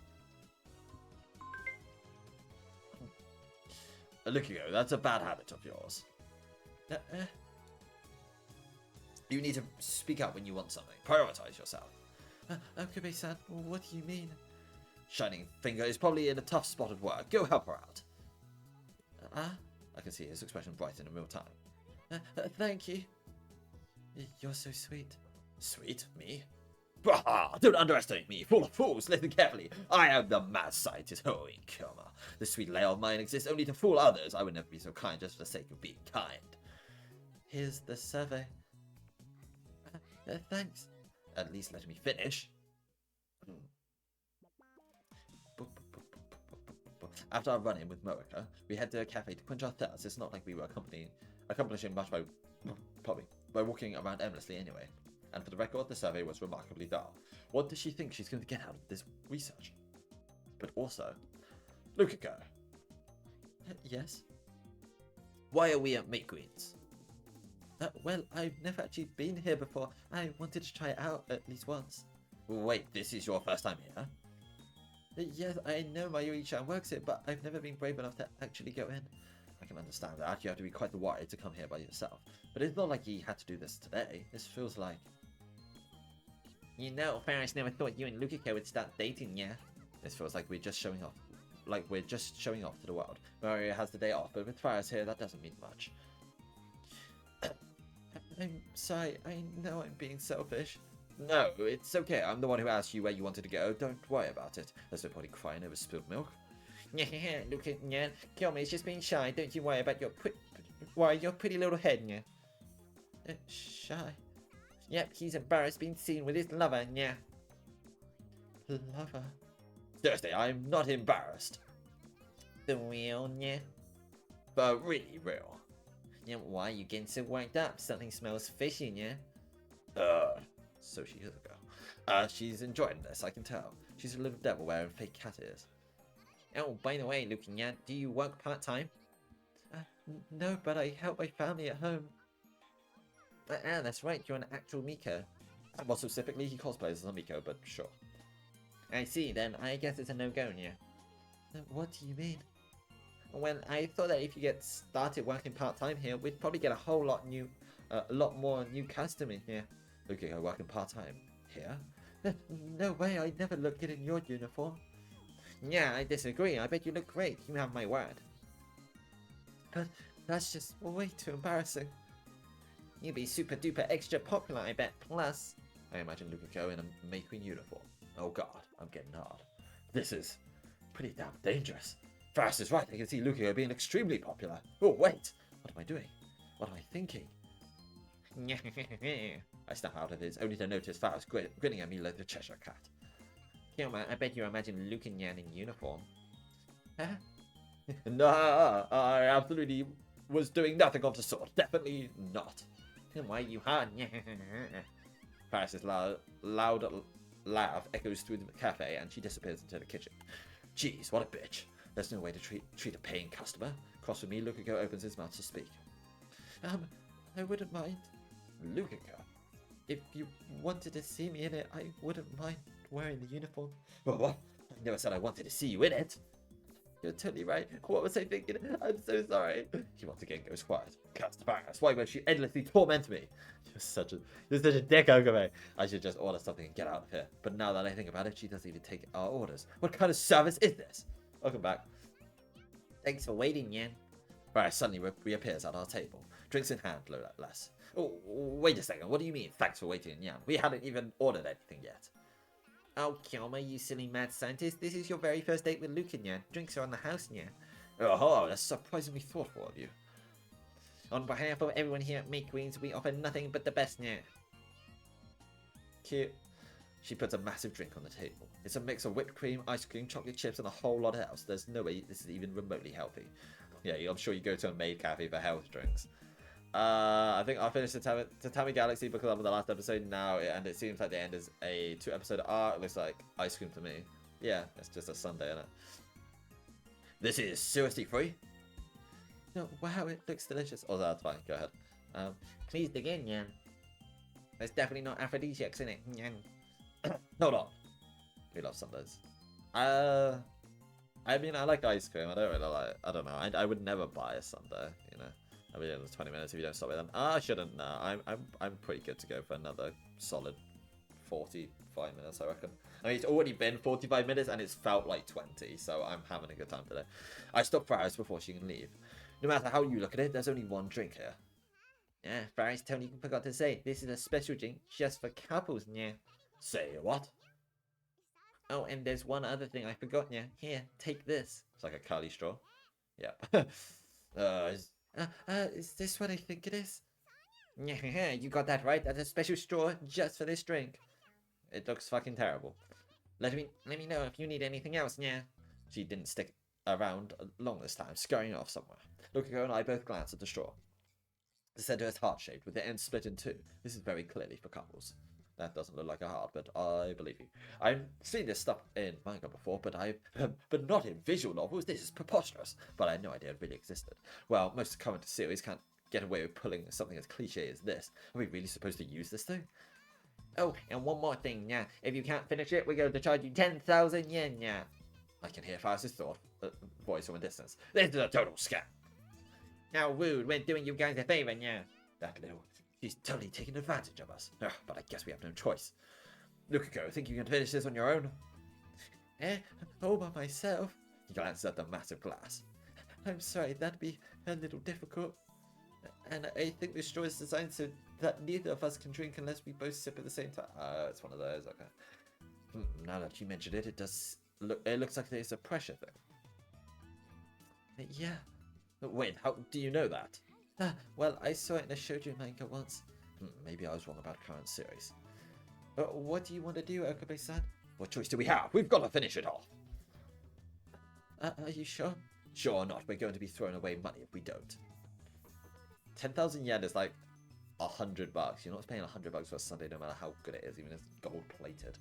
Lukiko, that's a bad habit of yours. You need to speak up when you want something. Prioritize yourself. Okabe-san, what do you mean? Shining Finger is probably in a tough spot at work. Go help her out. I can see his expression brighten in real time. Thank you. You're so sweet. Sweet? Me? Bah! Don't underestimate me, full of fools. Listen carefully. I am the mad scientist. Holy Koma. This sweet layer of mine exists only to fool others. I would never be so kind just for the sake of being kind. Here's the survey. Thanks. At least let me finish. After our run-in with Marika, we head to a cafe to quench our thirst. It's not like we were accomplishing much by walking around aimlessly anyway. And for the record, the survey was remarkably dull. What does she think she's going to get out of this research? But also, Lukiko. Yes? Why are we at Meat Greens? Well, I've never actually been here before. I wanted to try it out at least once. Wait, this is your first time here? Yes, I know Mayuri-chan works here, but I've never been brave enough to actually go in. I can understand that. You have to be quite the wide to come here by yourself. But it's not like he had to do this today. This feels like... You know, Ferris never thought you and Lukiko would start dating, yeah? This feels like we're just showing off. Like we're just showing off to the world. Mario has the day off, but with Ferris here, that doesn't mean much. I'm sorry, I know I'm being selfish. No, it's okay. I'm the one who asked you where you wanted to go. Don't worry about it. There's no point in crying over spilled milk. Look at Nyan. Kilmer's just being shy. Don't you worry about your pretty little head, Nyan. Shy? Yep, he's embarrassed being seen with his lover, Nyan. Lover? Seriously, I'm not embarrassed. For real, Nyan? For really real. Yeah, why are you getting so worked up? Something smells fishy, Nyan. So she is a girl. She's enjoying this, I can tell. She's a little devil wearing fake cat ears. Oh, by the way, Nyan, do you work part-time? No, but I help my family at home. That's right, you're an actual Miko. Well, specifically, he cosplays as a Miko, but sure. I see, then I guess it's a no-go, Nyan. What do you mean? Well, I thought that if you get started working part-time here, we'd probably get a lot more new customers here. Okay, I'm working part-time here? No way, I never look good in your uniform. Yeah, I disagree. I bet you look great. You have my word. But that's just way too embarrassing. You'd be super duper extra popular, I bet. Plus, I imagine Lukiko in a May Queen uniform. Oh god, I'm getting hard. This is pretty damn dangerous. Faris is right. I can see Lukiko being extremely popular. Oh wait, what am I doing? What am I thinking? I snap out of his, only to notice Faris grinning at me like the Cheshire Cat. Kilmer, I bet you imagine Luke and Yan in uniform. Huh? No, I absolutely was doing nothing of the sort. Definitely not. Why are you hard? Faris' loud laugh echoes through the cafe and she disappears into the kitchen. Jeez, what a bitch. There's no way to treat a paying customer. Across from me, Lukiko opens his mouth to speak. I wouldn't mind. Lukiko? If you wanted to see me in it, I wouldn't mind wearing the uniform. What? I never said I wanted to see you in it. You're totally right. What was I thinking? I'm so sorry. He once again goes quiet. Cuts to Paris. Why won't she endlessly torment me? You're such a dick, Ogame. I should just order something and get out of here. But now that I think about it, she doesn't even take our orders. What kind of service is this? Welcome back. Thanks for waiting, Yan. Paris suddenly reappears at our table. Drinks in hand, no less. Oh, wait a second. What do you mean, thanks for waiting, Yan? We hadn't even ordered anything yet. Oh, Kilmer, you silly mad scientist. This is your very first date with Luke and Yan. Drinks are on the house, Yan. Oh, that's surprisingly thoughtful of you. On behalf of everyone here at Make Queens, we offer nothing but the best, Yan. Cute. She puts a massive drink on the table. It's a mix of whipped cream, ice cream, chocolate chips, and a whole lot else. There's no way this is even remotely healthy. Yeah, I'm sure you go to a maid cafe for health drinks. I think I'll finish the Tatami Galaxy because of the last episode now, and it seems like the end is a 2-episode arc. It looks like ice cream to me. Yeah, it's just a Sunday, isn't it? This is seriously free? No, wow, it looks delicious. Oh, that's fine. Go ahead. Please dig in, Yan. There's definitely not aphrodisiacs in it, Yan. Hold on. We love Sundays. I mean, I like ice cream. I don't really like. I don't know. I would never buy a Sunday. You know. I'll be in 20 minutes if you don't stop with them. I shouldn't. No, I'm pretty good to go for another solid 45 minutes, I reckon. I mean, it's already been 45 minutes and it's felt like 20, so I'm having a good time today. I stopped Faris before she can leave. No matter how you look at it, there's only one drink here. Yeah, Faris totally forgot to say, this is a special drink just for couples, yeah. Say what? Oh, and there's one other thing I forgot, yeah. Here, take this. It's like a curly straw. Yeah. Is this what I think it is? Yeah, you got that right. That's a special straw just for this drink. It looks fucking terrible. Let me know if you need anything else, yeah. She didn't stick around long this time, scurrying off somewhere. Lukiko and I both glanced at the straw. The center is heart-shaped, with the end split in two. This is very clearly for couples. That doesn't look like a heart, but I believe you. I've seen this stuff in manga before, but but not in visual novels. This is preposterous. But I had no idea it really existed. Well, most current series can't get away with pulling something as cliche as this. Are we really supposed to use this thing? Oh, and one more thing, yeah. If you can't finish it, we're going to charge you 10,000 yen, yeah. I can hear Faris' voice from a distance. This is a total scam. How rude. We're doing you guys a favor, yeah. That little... She's totally taking advantage of us. Ugh, but I guess we have no choice. Lukiko, think you can finish this on your own? All by myself? He glances at the massive glass. I'm sorry, that'd be a little difficult. And I think the straw is designed so that neither of us can drink unless we both sip at the same time. It's one of those, okay. Now that you mentioned it, it looks like there's a pressure thing. Yeah. Wait, how do you know that? Well, I saw it in a shoujo manga once. Maybe I was wrong about current series. What do you want to do, Okabe-san? What choice do we have? We've got to finish it off. Are you sure? Sure or not, we're going to be throwing away money if we don't. 10,000 yen is like $100. You're not paying $100 for a sundae no matter how good it is, even if it's gold plated.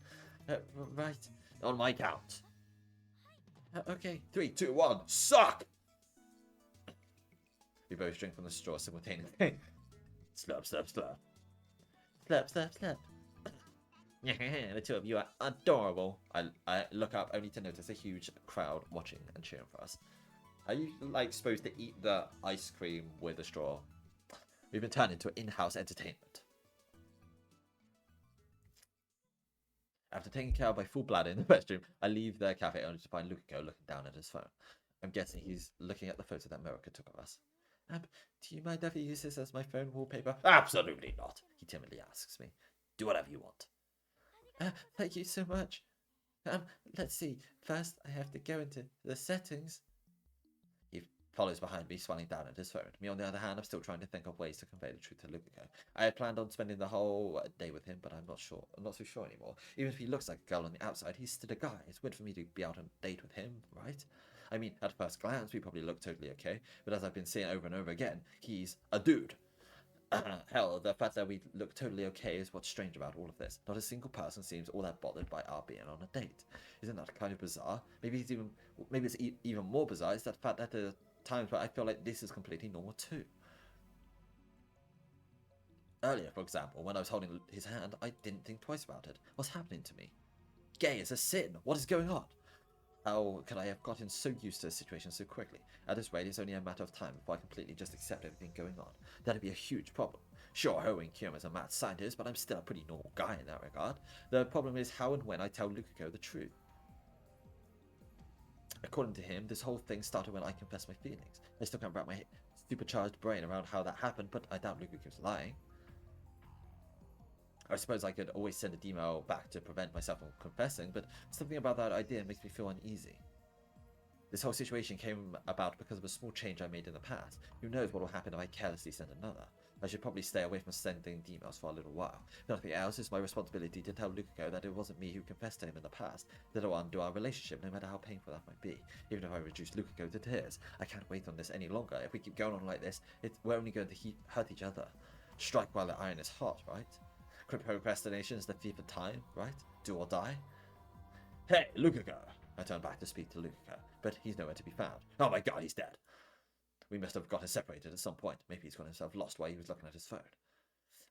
Right. On my count. Okay. 3, 2, 1. Suck! We both drink from the straw simultaneously. Slurp, slurp, slurp. Slurp, slurp, slurp. The two of you are adorable. I look up only to notice a huge crowd watching and cheering for us. Are you, like, supposed to eat the ice cream with a straw? We've been turned into in-house entertainment. After taking care of my full bladder in the restroom, I leave the cafe only to find Lukiko looking down at his phone. I'm guessing he's looking at the photo that Moroka took of us. Do you mind if I use this as my phone wallpaper? Absolutely not, he timidly asks me. Do whatever you want. Thank you so much. Let's see. First, I have to go into the settings. He follows behind me, smiling down at his phone. Me, on the other hand, I'm still trying to think of ways to convey the truth to Lukiko. I had planned on spending the whole day with him, but I'm not sure. I'm not so sure anymore. Even if he looks like a girl on the outside, he's still a guy. It's weird for me to be out on a date with him, right? I mean, at first glance, we probably look totally okay, but as I've been saying over and over again, he's a dude. Hell, the fact that we look totally okay is what's strange about all of this. Not a single person seems all that bothered by our being on a date. Isn't that kind of bizarre? Maybe it's even more bizarre is that fact that there are times where I feel like this is completely normal too. Earlier, for example, when I was holding his hand, I didn't think twice about it. What's happening to me? Gay is a sin. What is going on? How could I have gotten so used to the situation so quickly? At this rate, it's only a matter of time before I completely just accept everything going on. That'd be a huge problem. Sure, Hoenn Kyoma's a mad scientist, but I'm still a pretty normal guy in that regard. The problem is how and when I tell Lukiko the truth. According to him, this whole thing started when I confessed my feelings. I still can't wrap my supercharged brain around how that happened, but I doubt Lukiko's lying. I suppose I could always send an email back to prevent myself from confessing, but something about that idea makes me feel uneasy. This whole situation came about because of a small change I made in the past. Who knows what will happen if I carelessly send another? I should probably stay away from sending emails for a little while. If nothing else, it's my responsibility to tell Lukiko that it wasn't me who confessed to him in the past, that it will undo our relationship no matter how painful that might be. Even if I reduce Lukiko to tears, I can't wait on this any longer. If we keep going on like this, we're only going to hurt each other. Strike while the iron is hot, right? Procrastination is the thief of time, right? Do or die. Hey, Lukiko! I turn back to speak to Lukiko, but he's nowhere to be found. Oh my god, he's dead. We must have gotten separated at some point. Maybe he's got himself lost while he was looking at his phone.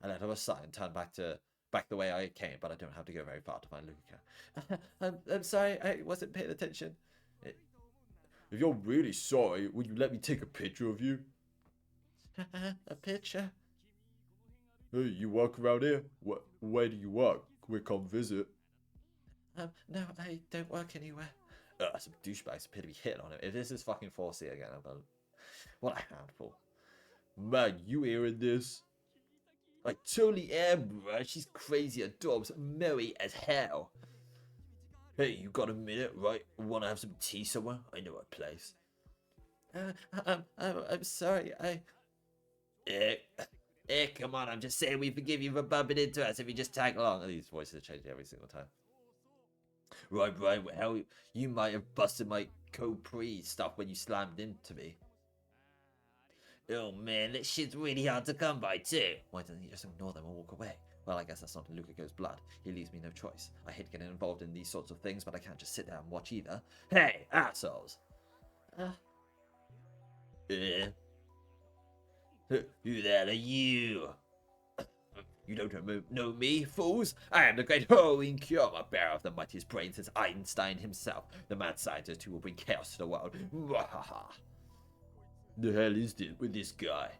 I let out a sigh and turned back the way I came, but I don't have to go very far to find Lukiko. I'm sorry, I wasn't paying attention. If you're really sorry, will you let me take a picture of you? A picture? Hey, you work around here? Where do you work? Can we come visit? No, I don't work anywhere. Some douchebags appear to be hitting on him. If this is fucking 4C again, what a handful. Man, you hearing this? I totally am, bro. She's crazy, adorable, merry as hell. Hey, you got a minute, right? Wanna have some tea somewhere? I know a place. I'm sorry, come on, I'm just saying we forgive you for bumping into us if you just tag along. These voices are changing every single time. Right, well, you might have busted my Capri stuff when you slammed into me. Oh man, that shit's really hard to come by too. Why doesn't he just ignore them and walk away? Well, I guess that's not in Lukiko's blood. He leaves me no choice. I hate getting involved in these sorts of things, but I can't just sit there and watch either. Hey, assholes! Who the hell are you? You don't know me, fools? I am the great Hoenn Kyoma, bearer of the mightiest brain since Einstein himself, the mad scientist who will bring chaos to the world. The hell is this with this guy?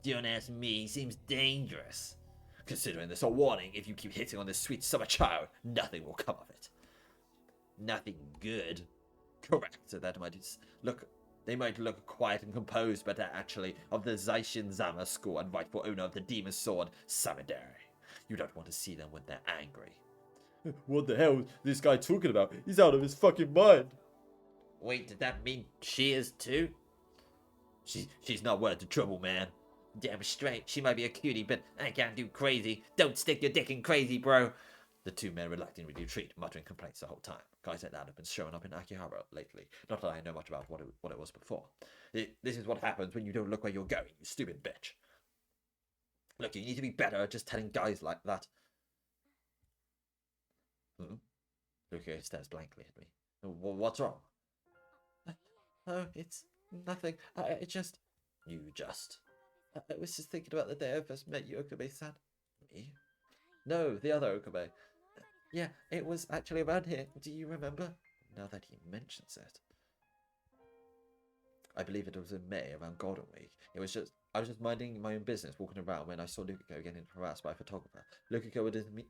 Don't ask me, he seems dangerous. Considering this a warning, if you keep hitting on this sweet summer child, nothing will come of it. Nothing good. Correct, so that might look They might look quiet and composed, but they're actually of the Zaishin Zama school and rightful owner of the demon sword, Samidari. You don't want to see them when they're angry. What the hell is this guy talking about? He's out of his fucking mind. Wait, did that mean she is too? She's not worth the trouble, man. Damn straight, she might be a cutie, but I can't do crazy. Don't stick your dick in crazy, bro. The two men reluctantly retreat, muttering complaints the whole time. Guys like that have been showing up in Akihabara lately. Not that I know much about what it was before. This is what happens when you don't look where you're going, you stupid bitch. Look, you need to be better at just telling guys like that. Luca stares blankly at me. What's wrong? Oh, it's nothing. I just... You just... I was just thinking about the day I first met you, Okabe-san. Me? No, the other Okabe. Yeah, it was actually around here. Do you remember? Now that he mentions it. I believe it was in May, around Golden Week. I was just minding my own business, walking around when I saw Lukiko getting harassed by a photographer. Lukiko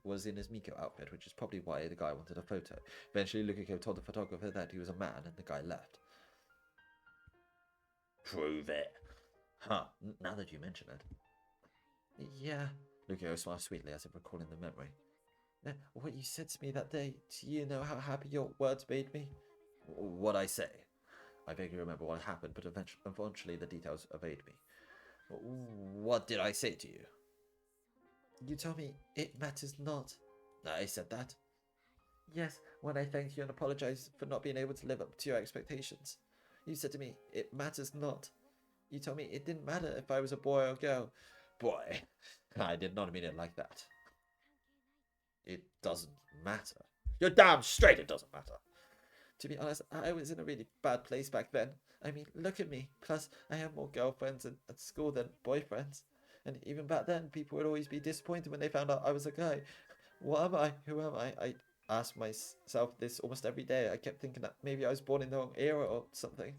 was in his Miko outfit, which is probably why the guy wanted a photo. Eventually, Lukiko told the photographer that he was a man, and the guy left. Prove it. Huh, now that you mention it. Yeah. Lukiko smiled sweetly as if recalling the memory. What you said to me that day, do you know how happy your words made me? What I say? I vaguely remember what happened, but eventually the details evade me. What did I say to you? You told me it matters not. I said that? Yes, when I thanked you and apologized for not being able to live up to your expectations. You said to me, it matters not. You told me it didn't matter if I was a boy or a girl. Boy, I did not mean it like that. It doesn't matter. You're damn straight it doesn't matter. To be honest, I was in a really bad place back then. I mean, look at me. Plus, I have more girlfriends at school than boyfriends. And even back then, people would always be disappointed when they found out I was a guy. What am I? Who am I? I ask myself this almost every day. I kept thinking that maybe I was born in the wrong era or something.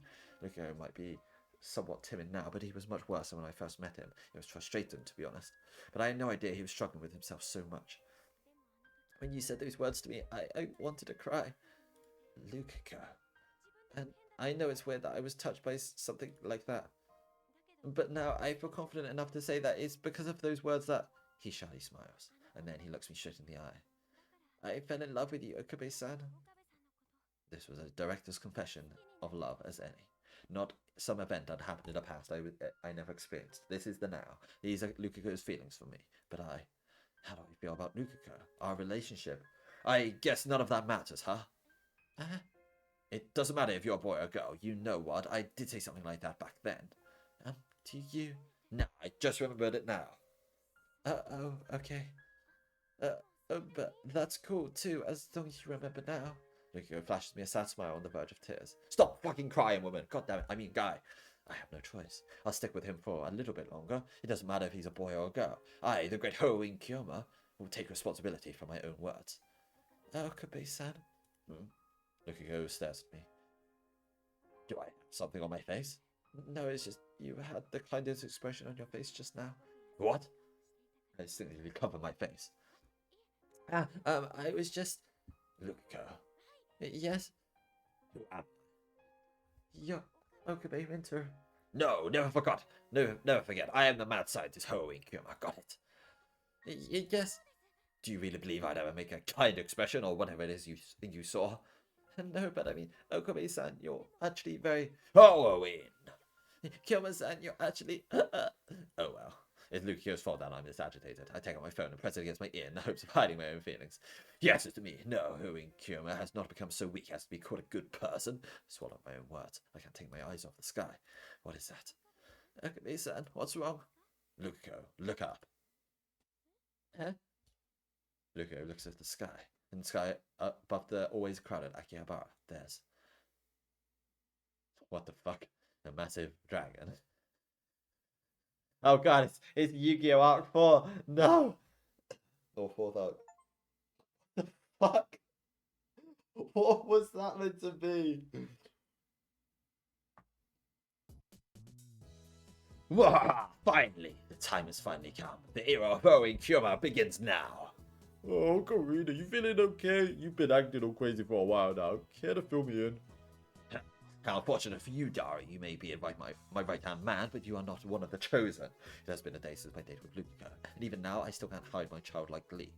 Lukio might be somewhat timid now, but he was much worse than when I first met him. It was frustrating, to be honest. But I had no idea he was struggling with himself so much. When you said those words to me, I wanted to cry. Lukiko. And I know it's weird that I was touched by something like that. But now I feel confident enough to say that it's because of those words that... He shyly smiles, and then he looks me straight in the eye. I fell in love with you, Okabe-san. This was a director's confession of love as any. Not some event that happened in the past I never experienced. This is the now. These are Lukiko's feelings for me. But how do I feel about Lukiko? Our relationship? I guess none of that matters, huh? It doesn't matter if you're a boy or a girl. You know what? I did say something like that back then. To you? No, I just remembered it now. Oh, okay. But that's cool too, as long as you remember now. Lukiko flashes me a sad smile on the verge of tears. Stop fucking crying, woman! God damn it, I mean guy. I have no choice. I'll stick with him for a little bit longer. It doesn't matter if he's a boy or a girl. I, the great Hoin Kyoma, will take responsibility for my own words. Okabe-san. Lukiko stares at me. Do I have something on my face? No, it's just you had the kindest expression on your face just now. What? I instinctively cover my face. I was just... Lukiko. Yes? Who am I? You're Okabe Winter. No, never forgot. No, never forget. I am the mad scientist Hoin Kyoma. Got it. Yes. Do you really believe I'd ever make a kind expression or whatever it is you saw? No, but I mean, Okabe-san, you're actually very... Owen! Kyoma-san, you're actually... Oh well. It's Lukiko's fault that I'm this agitated. I take out my phone and press it against my ear in the hopes of hiding my own feelings. Yes, it's me. No, Hoin Kyoma has not become so weak as to be called a good person. Swallow my own words. I can't take my eyes off the sky. What is that? Okabe-san, what's wrong? Lukiko, look up. Huh? Lukiko looks at the sky. In the sky above the always crowded Akihabara, there's... What the fuck? A massive dragon. Oh god, it's Yu-Gi-Oh! Arc 4! No! Or 4th arc. What the fuck? What was that meant to be? Wah! Finally! The time has finally come. The era of Hoin Kyoma begins now. Oh, Karina, you feeling okay? You've been acting all crazy for a while now. Care to fill me in? How unfortunate for you, Dari. You may be my right-hand man, but you are not one of the chosen. It has been a day since my date with Luca, and even now I still can't hide my childlike glee.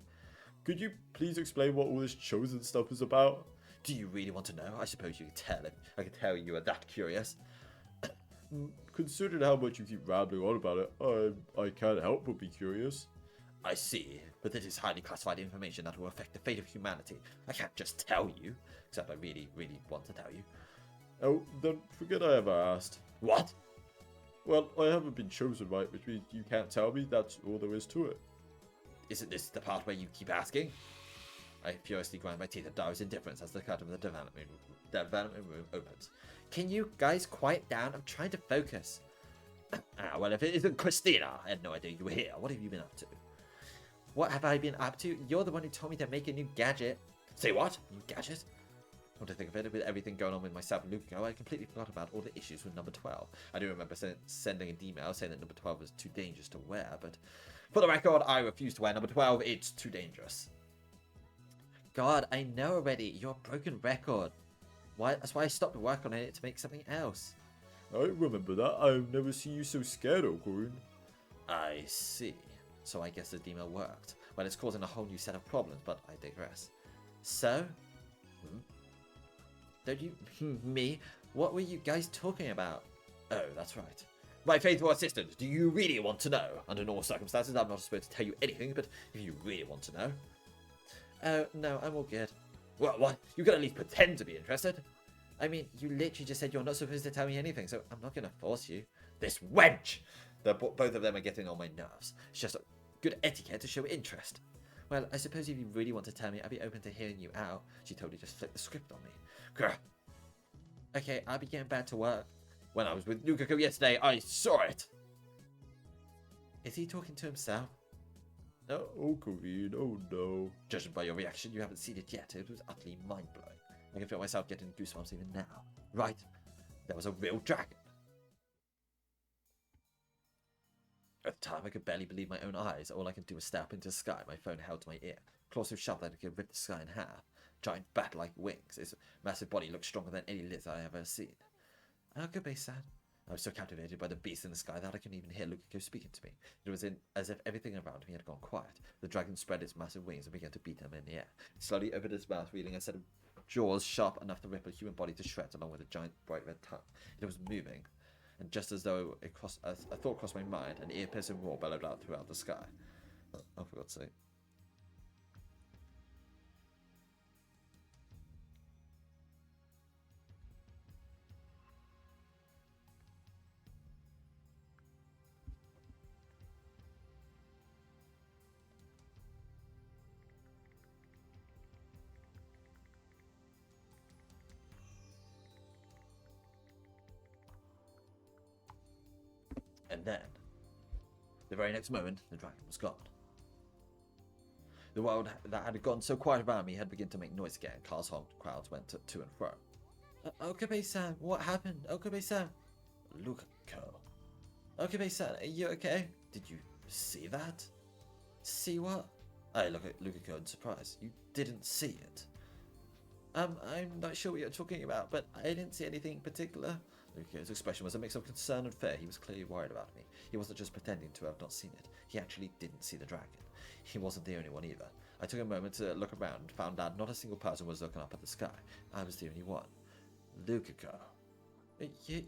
Could you please explain what all this chosen stuff is about? Do you really want to know? I suppose you can tell if I can tell you are that curious. Considering how much you keep rambling on about it, I can't help but be curious. I see, but this is highly classified information that will affect the fate of humanity. I can't just tell you, except I really, really want to tell you. Oh, then forget I ever asked. What? Well, I haven't been chosen, right, which means you can't tell me. That's all there is to it. Isn't this the part where you keep asking? I furiously grind my teeth at Dara's indifference as the curtain of the development room opens. Can you guys quiet down? I'm trying to focus. Well, if it isn't Christina, I had no idea you were here. What have you been up to? What have I been up to? You're the one who told me to make a new gadget. Say what? New gadget? Come to think of it, with everything going on with myself and Luca, I completely forgot about all the issues with number 12. I do remember sending an email saying that number 12 was too dangerous to wear, but for the record, I refuse to wear number 12. It's too dangerous. God, I know already. You're a broken record. That's why I stopped work on it to make something else. I remember that. I've never seen you so scared, Ocarine. I see. So I guess the email worked. Well, it's causing a whole new set of problems, but I digress. So? Don't you... me? What were you guys talking about? Oh, that's right. My faithful assistant, do you really want to know? Under normal circumstances, I'm not supposed to tell you anything, but if you really want to know... Oh, no, I'm all good. Well, what? You can at least pretend to be interested. I mean, you literally just said you're not supposed to tell me anything, so I'm not going to force you. This wench! Both of them are getting on my nerves. It's just good etiquette to show interest. Well, I suppose if you really want to tell me, I'd be open to hearing you out. She totally just flipped the script on me. Grr. Okay, I'll be getting back to work. When I was with Lukaku yesterday, I saw it. Is he talking to himself? No, Ocarine, oh no. Judging by your reaction, you haven't seen it yet. It was utterly mind-blowing. I can feel myself getting goosebumps even now. Right, there was a real dragon. At the time, I could barely believe my own eyes. All I could do was stare up into the sky, my phone held to my ear. Claws so sharp that I could rip the sky in half. Giant bat-like wings. Its massive body looked stronger than any lizard I ever seen. How could be sad? I was so captivated by the beast in the sky that I couldn't even hear Lukaku speaking to me. It was as if everything around me had gone quiet. The dragon spread its massive wings and began to beat them in the air. It slowly opened its mouth, revealing a set of jaws sharp enough to rip a human body to shreds, along with a giant bright red tongue. It was moving, and just as though a thought crossed my mind, an ear-piercing roar bellowed out throughout the sky. Oh, for God's sake. And then, the very next moment, the dragon was gone. The world that had gone so quiet around me had begun to make noise again. Cars honked, crowds went to and fro. Okabe-san, what happened? Okabe-san. Lukaku. Okabe-san, are you okay? Did you see that? See what? I look at Lukaku in surprise. You didn't see it? I'm not sure what you're talking about, but I didn't see anything in particular. Lukaku's expression was a mix of concern and fear. He was clearly worried about me. He wasn't just pretending to have not seen it. He actually didn't see the dragon. He wasn't the only one either. I took a moment to look around and found out not a single person was looking up at the sky. I was the only one. Lukaku.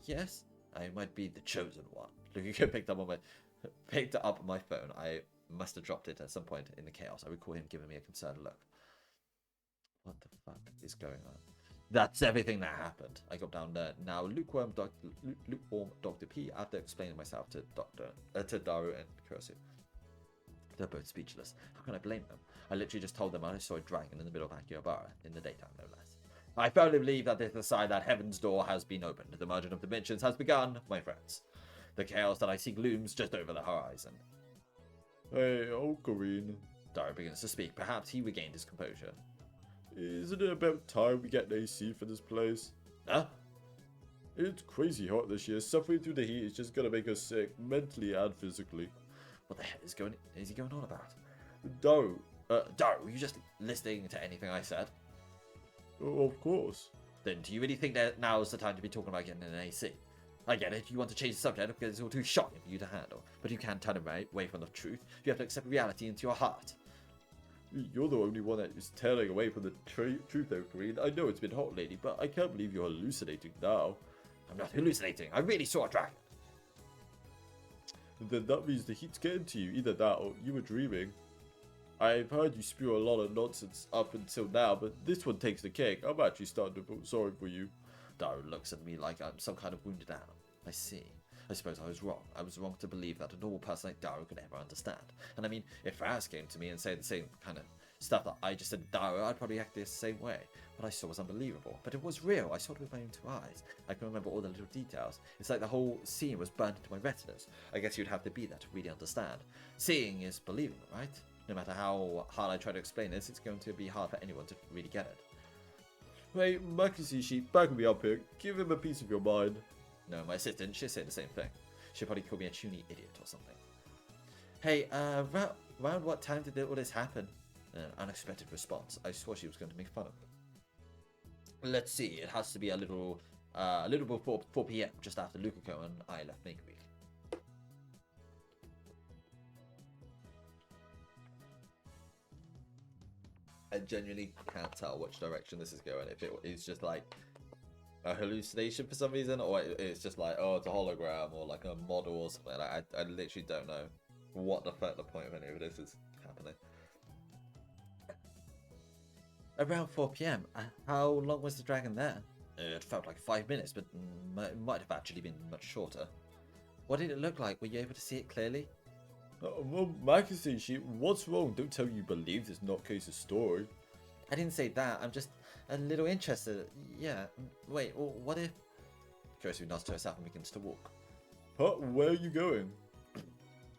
Yes? I might be the chosen one. Lukaku picked up my phone. I must have dropped it at some point in the chaos. I recall him giving me a concerned look. What the fuck is going on? That's everything that happened. I got down there. Now, lukewarm Dr. P, after explaining myself to Daru and Kursu. They're both speechless. How can I blame them? I literally just told them I saw a dragon in the middle of Akihabara, in the daytime, no less. I firmly believe that this is a sign that heaven's door has been opened. The merging of dimensions has begun, my friends. The chaos that I see looms just over the horizon. Hey, Ocarine. Daru begins to speak. Perhaps he regained his composure. Isn't it about time we get an AC for this place? Huh? It's crazy hot this year. Suffering through the heat is just gonna make us sick, mentally and physically. What the hell is he going on about? Daru. Daru, were you just listening to anything I said? Oh, of course. Then do you really think that now is the time to be talking about getting an AC? I get it, you want to change the subject because it's all too shocking for you to handle, but you can't turn away from the truth. You have to accept reality into your heart. You're the only one that is turning away from the truth, though, Green. I know it's been hot lately, but I can't believe you're hallucinating now. I'm not hallucinating. I really saw a dragon. Then that means the heat's getting to you. Either that or you were dreaming. I've heard you spew a lot of nonsense up until now, but this one takes the cake. I'm actually starting to feel sorry for you. Daru looks at me like I'm some kind of wounded animal. I see. I suppose I was wrong. I was wrong to believe that a normal person like Daru could ever understand. And I mean, if Faraz came to me and said the same kind of stuff that I just said to Daru, I'd probably act the same way. What I saw was unbelievable. But it was real. I saw it with my own 2 eyes. I can remember all the little details. It's like the whole scene was burned into my retinas. I guess you'd have to be there to really understand. Seeing is believing, right? No matter how hard I try to explain this, it's going to be hard for anyone to really get it. Hey, Makasishi, back me up here. Give him a piece of your mind. No, my assistant, she'll say the same thing. She'll probably call me a chuny idiot or something. Hey, round what time did all this happen? Unexpected response. I swore she was going to make fun of me. Let's see, it has to be a little before 4 p.m., just after Lukako and I left Make Week. I genuinely can't tell which direction this is going. If it is just like a hallucination for some reason, or it's just like, oh, it's a hologram, or like a model or something. I literally don't know what the fuck the point of any of this is happening. Around 4 p.m. How long was the dragon there? It felt like 5 minutes, but it might have actually been much shorter. What did it look like? Were you able to see it clearly? Well, Makasishi, what's wrong? Don't tell me you believe this nutcase's story. I didn't say that. I'm just a little interested. Yeah. Wait, what if... Kursu nods to herself and begins to walk. Huh? Where are you going?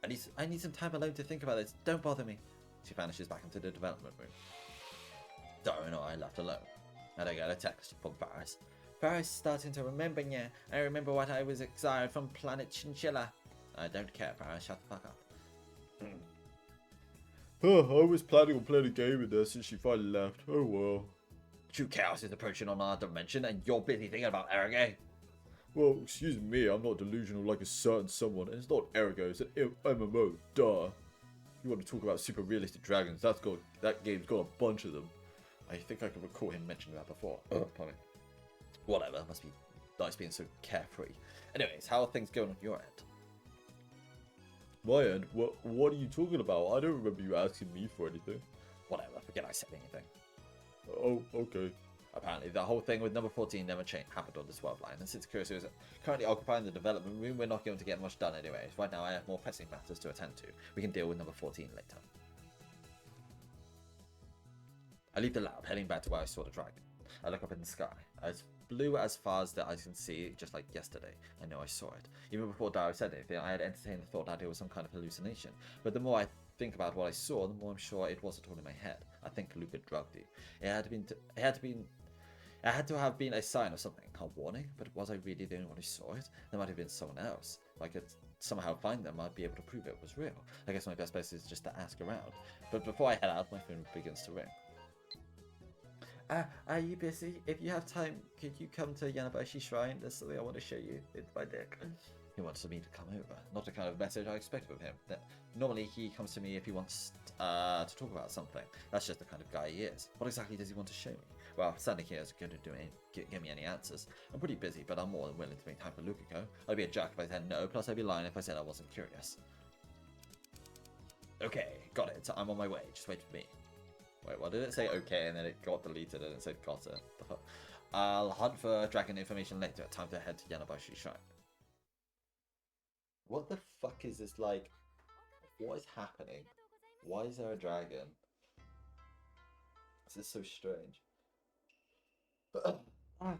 I need some time alone to think about this. Don't bother me. She vanishes back into the development room. Daru and I left alone. And I got a text from Faraz. Faraz is starting to remember, yeah. I remember what I was exiled from planet Chinchilla. I don't care, Faraz. Shut the fuck up. Huh, I was planning on playing a game with her since she finally left. Oh well. True chaos is approaching on our dimension and you're busy thinking about Erage. Well, excuse me, I'm not delusional like a certain someone, and it's not Ergo, it's an MMO, duh. You want to talk about super realistic dragons, that game's got a bunch of them. I think I can recall him mentioning that before. Pardon me. Whatever, must be nice being so carefree. Anyways, how are things going on your end? My end? What are you talking about? I don't remember you asking me for anything. Whatever, forget I said anything. Oh, okay. Apparently, the whole thing with number 14 never happened on this world line, and since Kursu is currently occupying the development room, we're not going to get much done anyways. Right now, I have more pressing matters to attend to. We can deal with number 14 later. I leave the lab, heading back to where I saw the dragon. I look up in the sky. As blue as far as the eyes can see, just like yesterday. I know I saw it. Even before Daru said anything, I had entertained the thought that it was some kind of hallucination. But the more I think about what I saw, the more I'm sure it wasn't all in my head. I think Luca drugged you. It had to have been a sign of something, a warning. But was I really the only one who saw it? There might have been someone else. If I could somehow find them, I'd be able to prove it was real. I guess my best bet is just to ask around. But before I head out, my phone begins to ring. Are you busy? If you have time, could you come to Yanabashi Shrine? There's something I want to show you. It's my deck. He wants me to come over. Not the kind of message I expected of him. Normally, he comes to me if he wants to talk about something. That's just the kind of guy he is. What exactly does he want to show me? Well, standing here isn't going to give me any answers. I'm pretty busy, but I'm more than willing to make time for Lukako. I'd be a jerk if I said no, plus I'd be lying if I said I wasn't curious. Okay, got it. I'm on my way. Just wait for me. Wait, what did it say? Okay, and then it got deleted and it said got it. I'll hunt for dragon information later. Time to head to Yanabashi Shrine. What the fuck is this like? What is happening? Why is there a dragon? This is so strange.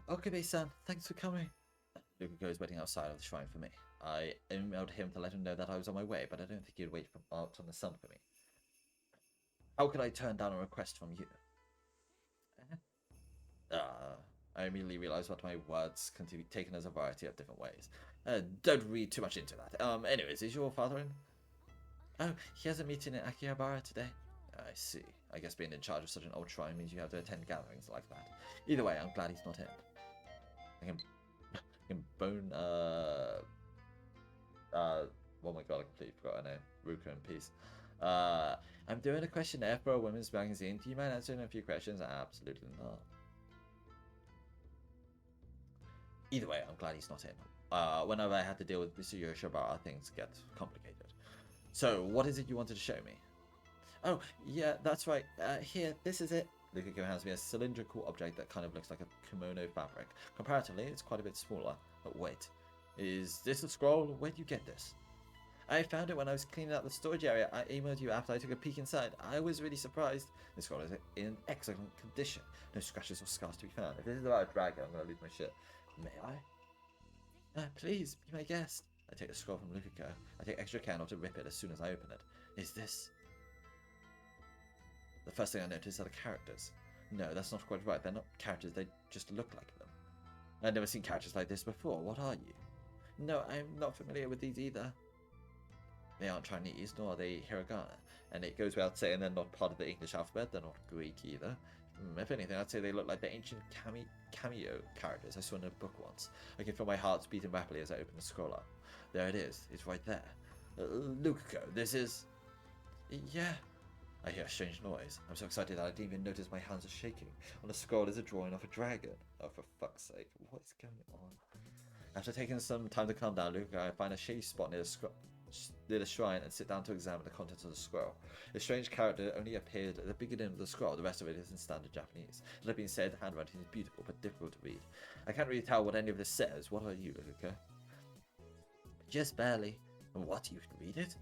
Okabe-san, thanks for coming. Lukako is waiting outside of the shrine for me. I emailed him to let him know that I was on my way, but I don't think he'd wait out on the sun for me. How could I turn down a request from you? I immediately realized what my words can be taken as a variety of different ways. Don't read too much into that. Anyways, is your father in? Oh, he has a meeting in Akihabara today. I see. I guess being in charge of such an old shrine means you have to attend gatherings like that. Either way, I'm glad he's not in. I can bone, oh my god, I completely forgot her name. Ruka in peace. I'm doing a questionnaire for a women's magazine. Do you mind answering a few questions? Absolutely not. Either way, I'm glad he's not in. Whenever I had to deal with Mr. Yoshibara, things get complicated. So, what is it you wanted to show me? Oh, yeah, that's right. Here, this is it. Lukiko hands me a cylindrical object that kind of looks like a kimono fabric. Comparatively, it's quite a bit smaller. But wait, is this a scroll? Where do you get this? I found it when I was cleaning out the storage area. I emailed you after I took a peek inside. I was really surprised. The scroll is in excellent condition. No scratches or scars to be found. If this is about a dragon, I'm going to lose my shit. May I? Please, be my guest. I take the scroll from Lukiko. I take extra care not to rip it as soon as I open it. Is this... The first thing I notice are the characters. No, that's not quite right. They're not characters, they just look like them. I've never seen characters like this before. What are you? No, I'm not familiar with these either. They aren't Chinese, nor are they hiragana. And it goes without saying they're not part of the English alphabet. They're not Greek either. If anything, I'd say they look like the ancient cameo characters I saw in a book once. I can feel my heart beating rapidly as I open the scroll up. There it is. It's right there. Lukiko, this is... Yeah. I hear a strange noise. I'm so excited that I didn't even notice my hands are shaking. On the scroll is a drawing of a dragon. Oh, for fuck's sake. What is going on? After taking some time to calm down, Lukiko, I find a shady spot near the shrine and sit down to examine the contents of the scroll. The strange character only appeared at the beginning of the scroll. The rest of it is in standard Japanese. That being said, the handwriting is beautiful but difficult to read. I can't really tell what any of this says. What are you, Lukiko? Just barely. What, you can read it?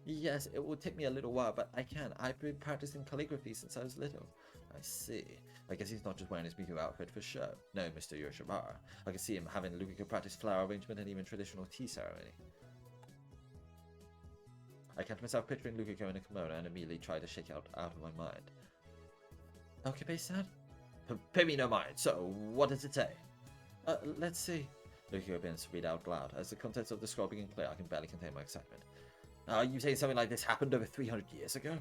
Yes, it will take me a little while, but I can. I've been practicing calligraphy since I was little. I see. I guess he's not just wearing his meteor outfit for show. No, Mr. Yoshibara. I can see him having Lukiko practice flower arrangement and even traditional tea ceremony. I catch myself picturing Lukiko in a kimono and immediately try to shake it out of my mind. Okibe-san? Pay me no mind. So, what does it say? Let's see. Lukiko begins to read out loud. As the contents of the scroll begin clear, I can barely contain my excitement. Are you saying something like this happened over 300 years ago?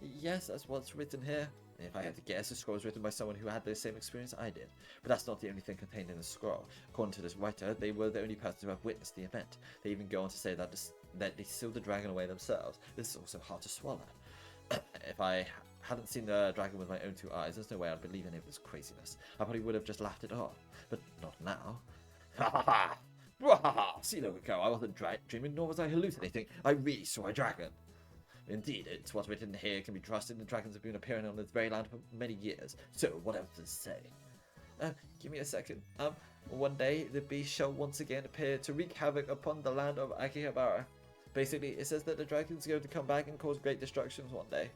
Yes, that's what's written here. If I had to guess, the scroll was written by someone who had the same experience I did. But that's not the only thing contained in the scroll. According to this writer, they were the only persons who have witnessed the event. They even go on to say that they sealed the dragon away themselves. This is also hard to swallow. If I hadn't seen the dragon with my own two eyes, there's no way I'd believe any of this craziness. I probably would have just laughed it off. But not now. Ha ha ha! See, Lukiko, I wasn't dreaming, nor was I hallucinating. I really saw a dragon. Indeed, it's what's written here can be trusted, and dragons have been appearing on this very land for many years. So, what else does it say? Give me a second. One day, the beast shall once again appear to wreak havoc upon the land of Akihabara. Basically, it says that the dragon's going to come back and cause great destructions one day.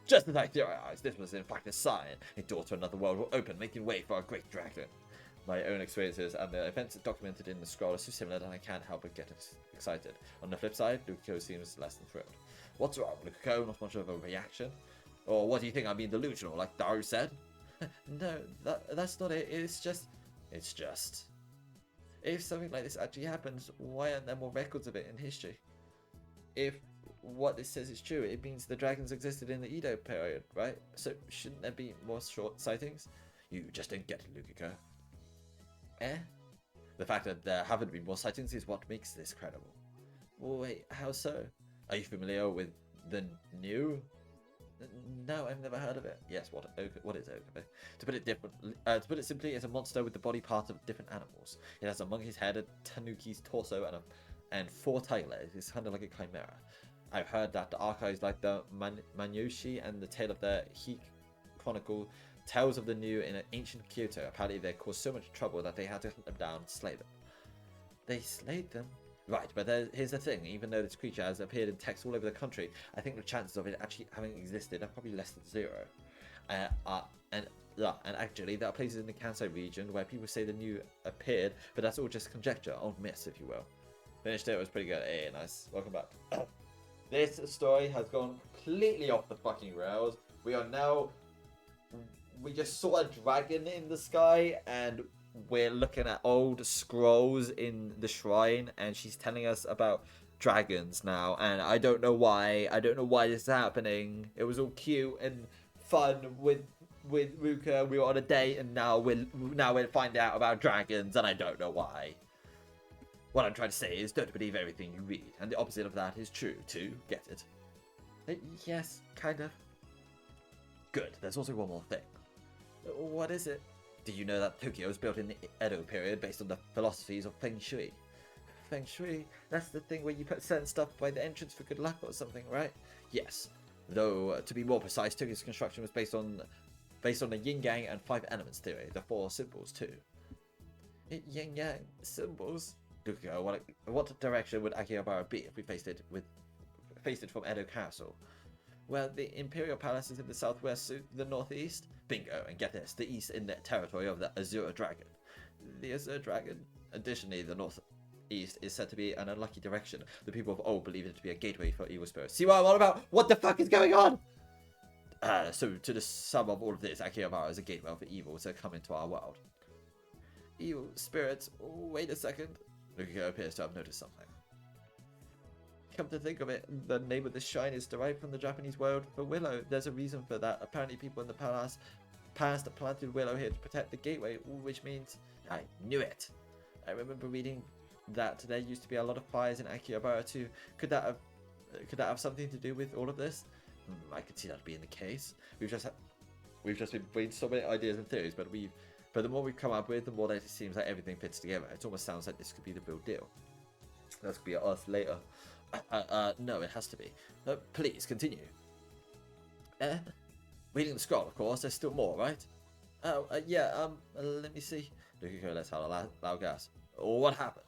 Just as I theorized, this was in fact a sign. A door to another world will open, making way for a great dragon. My own experiences and the events documented in the scroll are so similar that I can't help but get excited. On the flip side, Lukiko seems less than thrilled. What's wrong, Lukiko? Not much of a reaction? Or what do you think, I'm being delusional, like Daru said? No, that's not it. It's just... If something like this actually happens, why aren't there more records of it in history? If what this says is true, it means the dragons existed in the Edo period, right? So shouldn't there be more short sightings? You just don't get it, Lukiko. The fact that there haven't been more sightings is what makes this credible. Wait, how so? Are you familiar with the new? No, I've never heard of it. Yes, what is Okabe? To put it simply, it's a monster with the body parts of different animals. It has a monkey's head, a tanuki's torso, and 4 tiger legs. It's kind of like a chimera. I've heard that the archives like the Manyoshi and the Tale of the Heik Chronicle tells of the new in ancient Kyoto. Apparently they caused so much trouble that they had to hunt them down and slay them. They slayed them? Right, but here's the thing. Even though this creature has appeared in texts all over the country, I think the chances of it actually having existed are probably less than 0. And actually, there are places in the Kansai region where people say the new appeared, but that's all just conjecture, old myths, if you will. Finished it, was pretty good. Hey, nice. Welcome back. This story has gone completely off the fucking rails. We just saw a dragon in the sky, and we're looking at old scrolls in the shrine, and she's telling us about dragons now, and I don't know why this is happening. It was all cute and fun with with Ruka. We were on a date, and now we're finding out about dragons, and I don't know why. What I'm trying to say is, don't believe everything you read, and the opposite of that is true too. Get it? Yes, kind of. Good. There's also one more thing. What is it? Do you know that Tokyo was built in the Edo period based on the philosophies of Feng Shui? Feng Shui? That's the thing where you put certain stuff by the entrance for good luck or something, right? Yes. Though, to be more precise, Tokyo's construction was based on the yin-yang and 5 elements theory, the 4 symbols too. Yin-yang symbols? What direction would Akihabara be if we faced it from Edo Castle? Well, the Imperial Palace is in the southwest, the northeast. Bingo, and get this, the east in the territory of the Azura Dragon. The Azura Dragon? Additionally, the northeast is said to be an unlucky direction. The people of old believe it to be a gateway for evil spirits. See what I'm all about? What the fuck is going on? So to the sum of all of this, Akihabara is a gateway for evil to come into our world. Evil spirits? Wait a second. Lukiko appears to have noticed something. Come to think of it, the name of the shrine is derived from the Japanese word for willow. There's a reason for that. Apparently people in the past planted willow here to protect the gateway, which means... I knew it! I remember reading that there used to be a lot of fires in Akihabara too. Could that have something to do with all of this? I could see that being the case. We've just been brainstorming ideas and theories, but the more we come up with, the more that it seems like everything fits together. It almost sounds like this could be the real deal. That could be us later. No, it has to be. Please, continue. Reading the scroll, of course. There's still more, right? Oh, yeah, let me see. Lukiko lets out a loud gasp. What happened?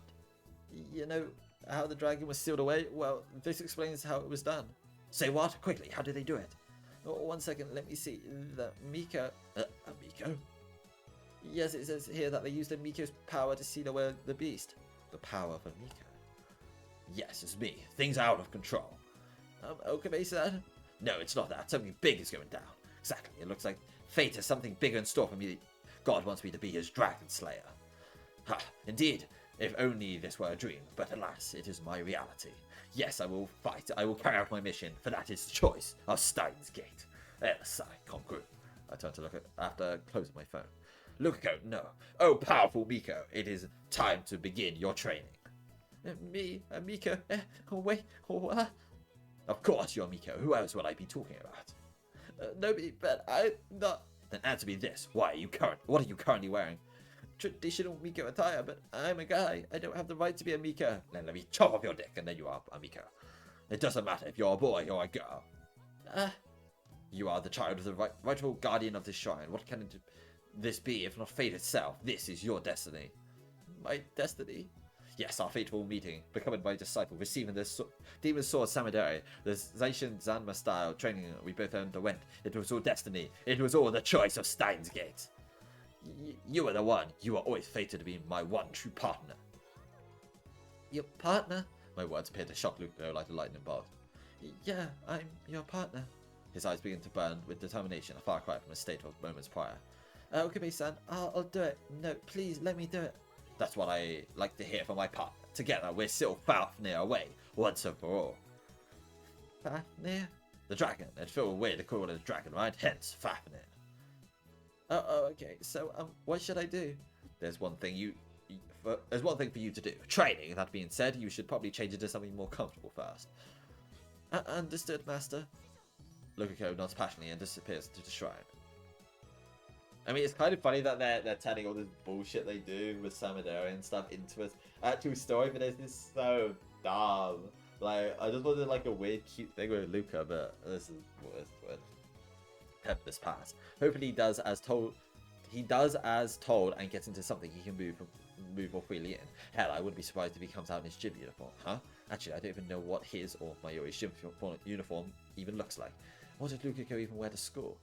You know, how the dragon was sealed away? Well, this explains how it was done. Say what? Quickly, how did they do it? Oh, 1 second, let me see. The Miko... a Miko? Yes, it says here that they used the Miko's power to seal away the beast. The power of a Miko. Yes, it's me. Things are out of control. Okabe-san? No, it's not that. Something big is going down. Exactly. It looks like fate has something bigger in store for me. God wants me to be his dragon slayer. Ha, indeed. If only this were a dream. But alas, it is my reality. Yes, I will fight. I will carry out my mission, for that is the choice of Steins Gate. Sigh, concrete. I turn to look at after closing my phone. Lukiko, no. Oh, powerful Miko. It is time to begin your training. Me? Miko? Wait, what? Of course you're Miko. Who else would I be talking about? Nobody, but I'm not. Then answer me this. What are you currently wearing? Traditional Miko attire, but I'm a guy. I don't have the right to be a Miko. Then let me chop off your dick, and then you are a Miko. It doesn't matter if you're a boy or a girl. You are the child of the rightful guardian of this shrine. What can this be if not fate itself? This is your destiny. My destiny? Yes, our fateful meeting, becoming my disciple, receiving the demon sword Samadari, the Zaishin Zanma style training we both underwent. It was all destiny. It was all the choice of Steins Gate. You were the one. You were always fated to be my one true partner. Your partner? My words appeared to shock Lucio like a lightning bolt. Yeah, I'm your partner. His eyes began to burn with determination, a far cry from a state of moments prior. Okabe-san, I'll do it. No, please, let me do it. That's what I like to hear from my partner. Together, we're still Fafnir away, once and for all. Fafnir? The dragon. It's Phil weird to call it a dragon, right? Hence, Fafnir. Oh, okay. So, what should I do? There's one thing for you to do. Training. That being said, you should probably change it to something more comfortable first. Understood, master. Lukiko nods passionately and disappears into the shrine. I mean, it's kind of funny that they're turning all this bullshit they do with Samadari and stuff into an actual story, but it's just so dumb. Like, I just wanted like a weird, cute thing with Luca, but this is what this pass. Hopefully, he does as told. He does as told and gets into something he can move more freely in. Hell, I wouldn't be surprised if he comes out in his gym uniform, huh? Actually, I don't even know what his or Mayuri's gym uniform even looks like. What did Lukiko even wear to school?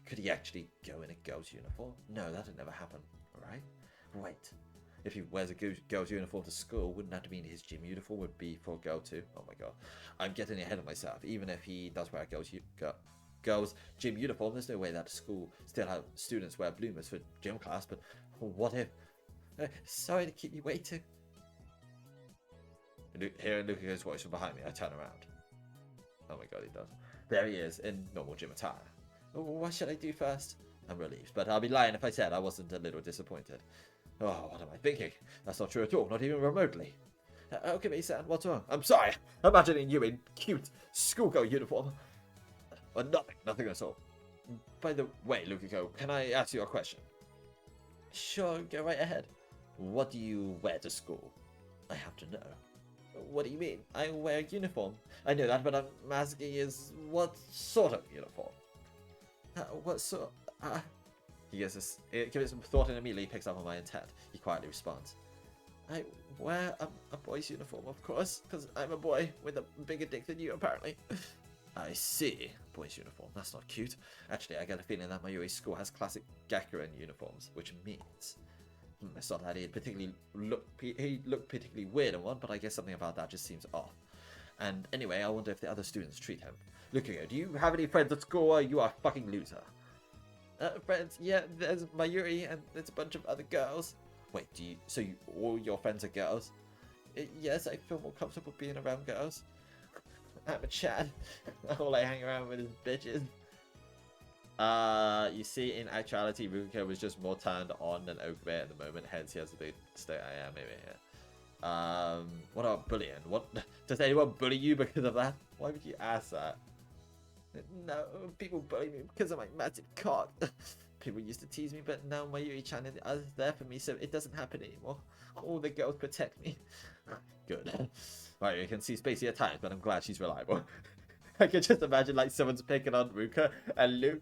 Could he actually go in a girl's uniform? No, that'd never happen, right? Wait. If he wears a girl's uniform to school, wouldn't that mean his gym uniform would be for a girl too? Oh my god. I'm getting ahead of myself. Even if he does wear a girl's gym uniform, there's no way that school still have students wear bloomers for gym class, but what if... sorry to keep you waiting. Hearing Lukiko's voice from behind me, I turn around. Oh my god, he does. There he is, in normal gym attire. What should I do first? I'm relieved, but I'll be lying if I said I wasn't a little disappointed. Oh, what am I thinking? That's not true at all, not even remotely. Okay, San, what's wrong? I'm sorry. Imagining you in cute schoolgirl uniform. Nothing at all. By the way, Lukiko, can I ask you a question? Sure, go right ahead. What do you wear to school? I have to know. What do you mean? I wear a uniform. I know that, but I'm asking is what sort of uniform? What sort? He gives it some thought and immediately picks up on my intent. He quietly responds. I wear a boy's uniform, of course, because I'm a boy with a bigger dick than you, apparently. I see. Boy's uniform. That's not cute. Actually, I get a feeling that Mayuri's school has classic Gakuren uniforms, which means... It's not that he looked particularly weird in one, but I guess something about that just seems off. And anyway, I wonder if the other students treat him. Look here, do you have any friends at school or you are a fucking loser? Friends? Yeah, there's Mayuri and there's a bunch of other girls. Wait, so all your friends are girls? Yes, I feel more comfortable being around girls. I'm a Chad. All I hang around with is bitches. You see, in actuality, Ruko was just more turned on than Okube at the moment, hence he has the state I am maybe here. What about bullying? What does anyone bully you because of that? Why would you ask that? No, people bully me because of my massive cock. People used to tease me, but now Mayuri-chan is there for me, so it doesn't happen anymore. All the girls protect me. Good. Right, you can see Spacey at times, but I'm glad she's reliable. I can just imagine like someone's picking on Ruka and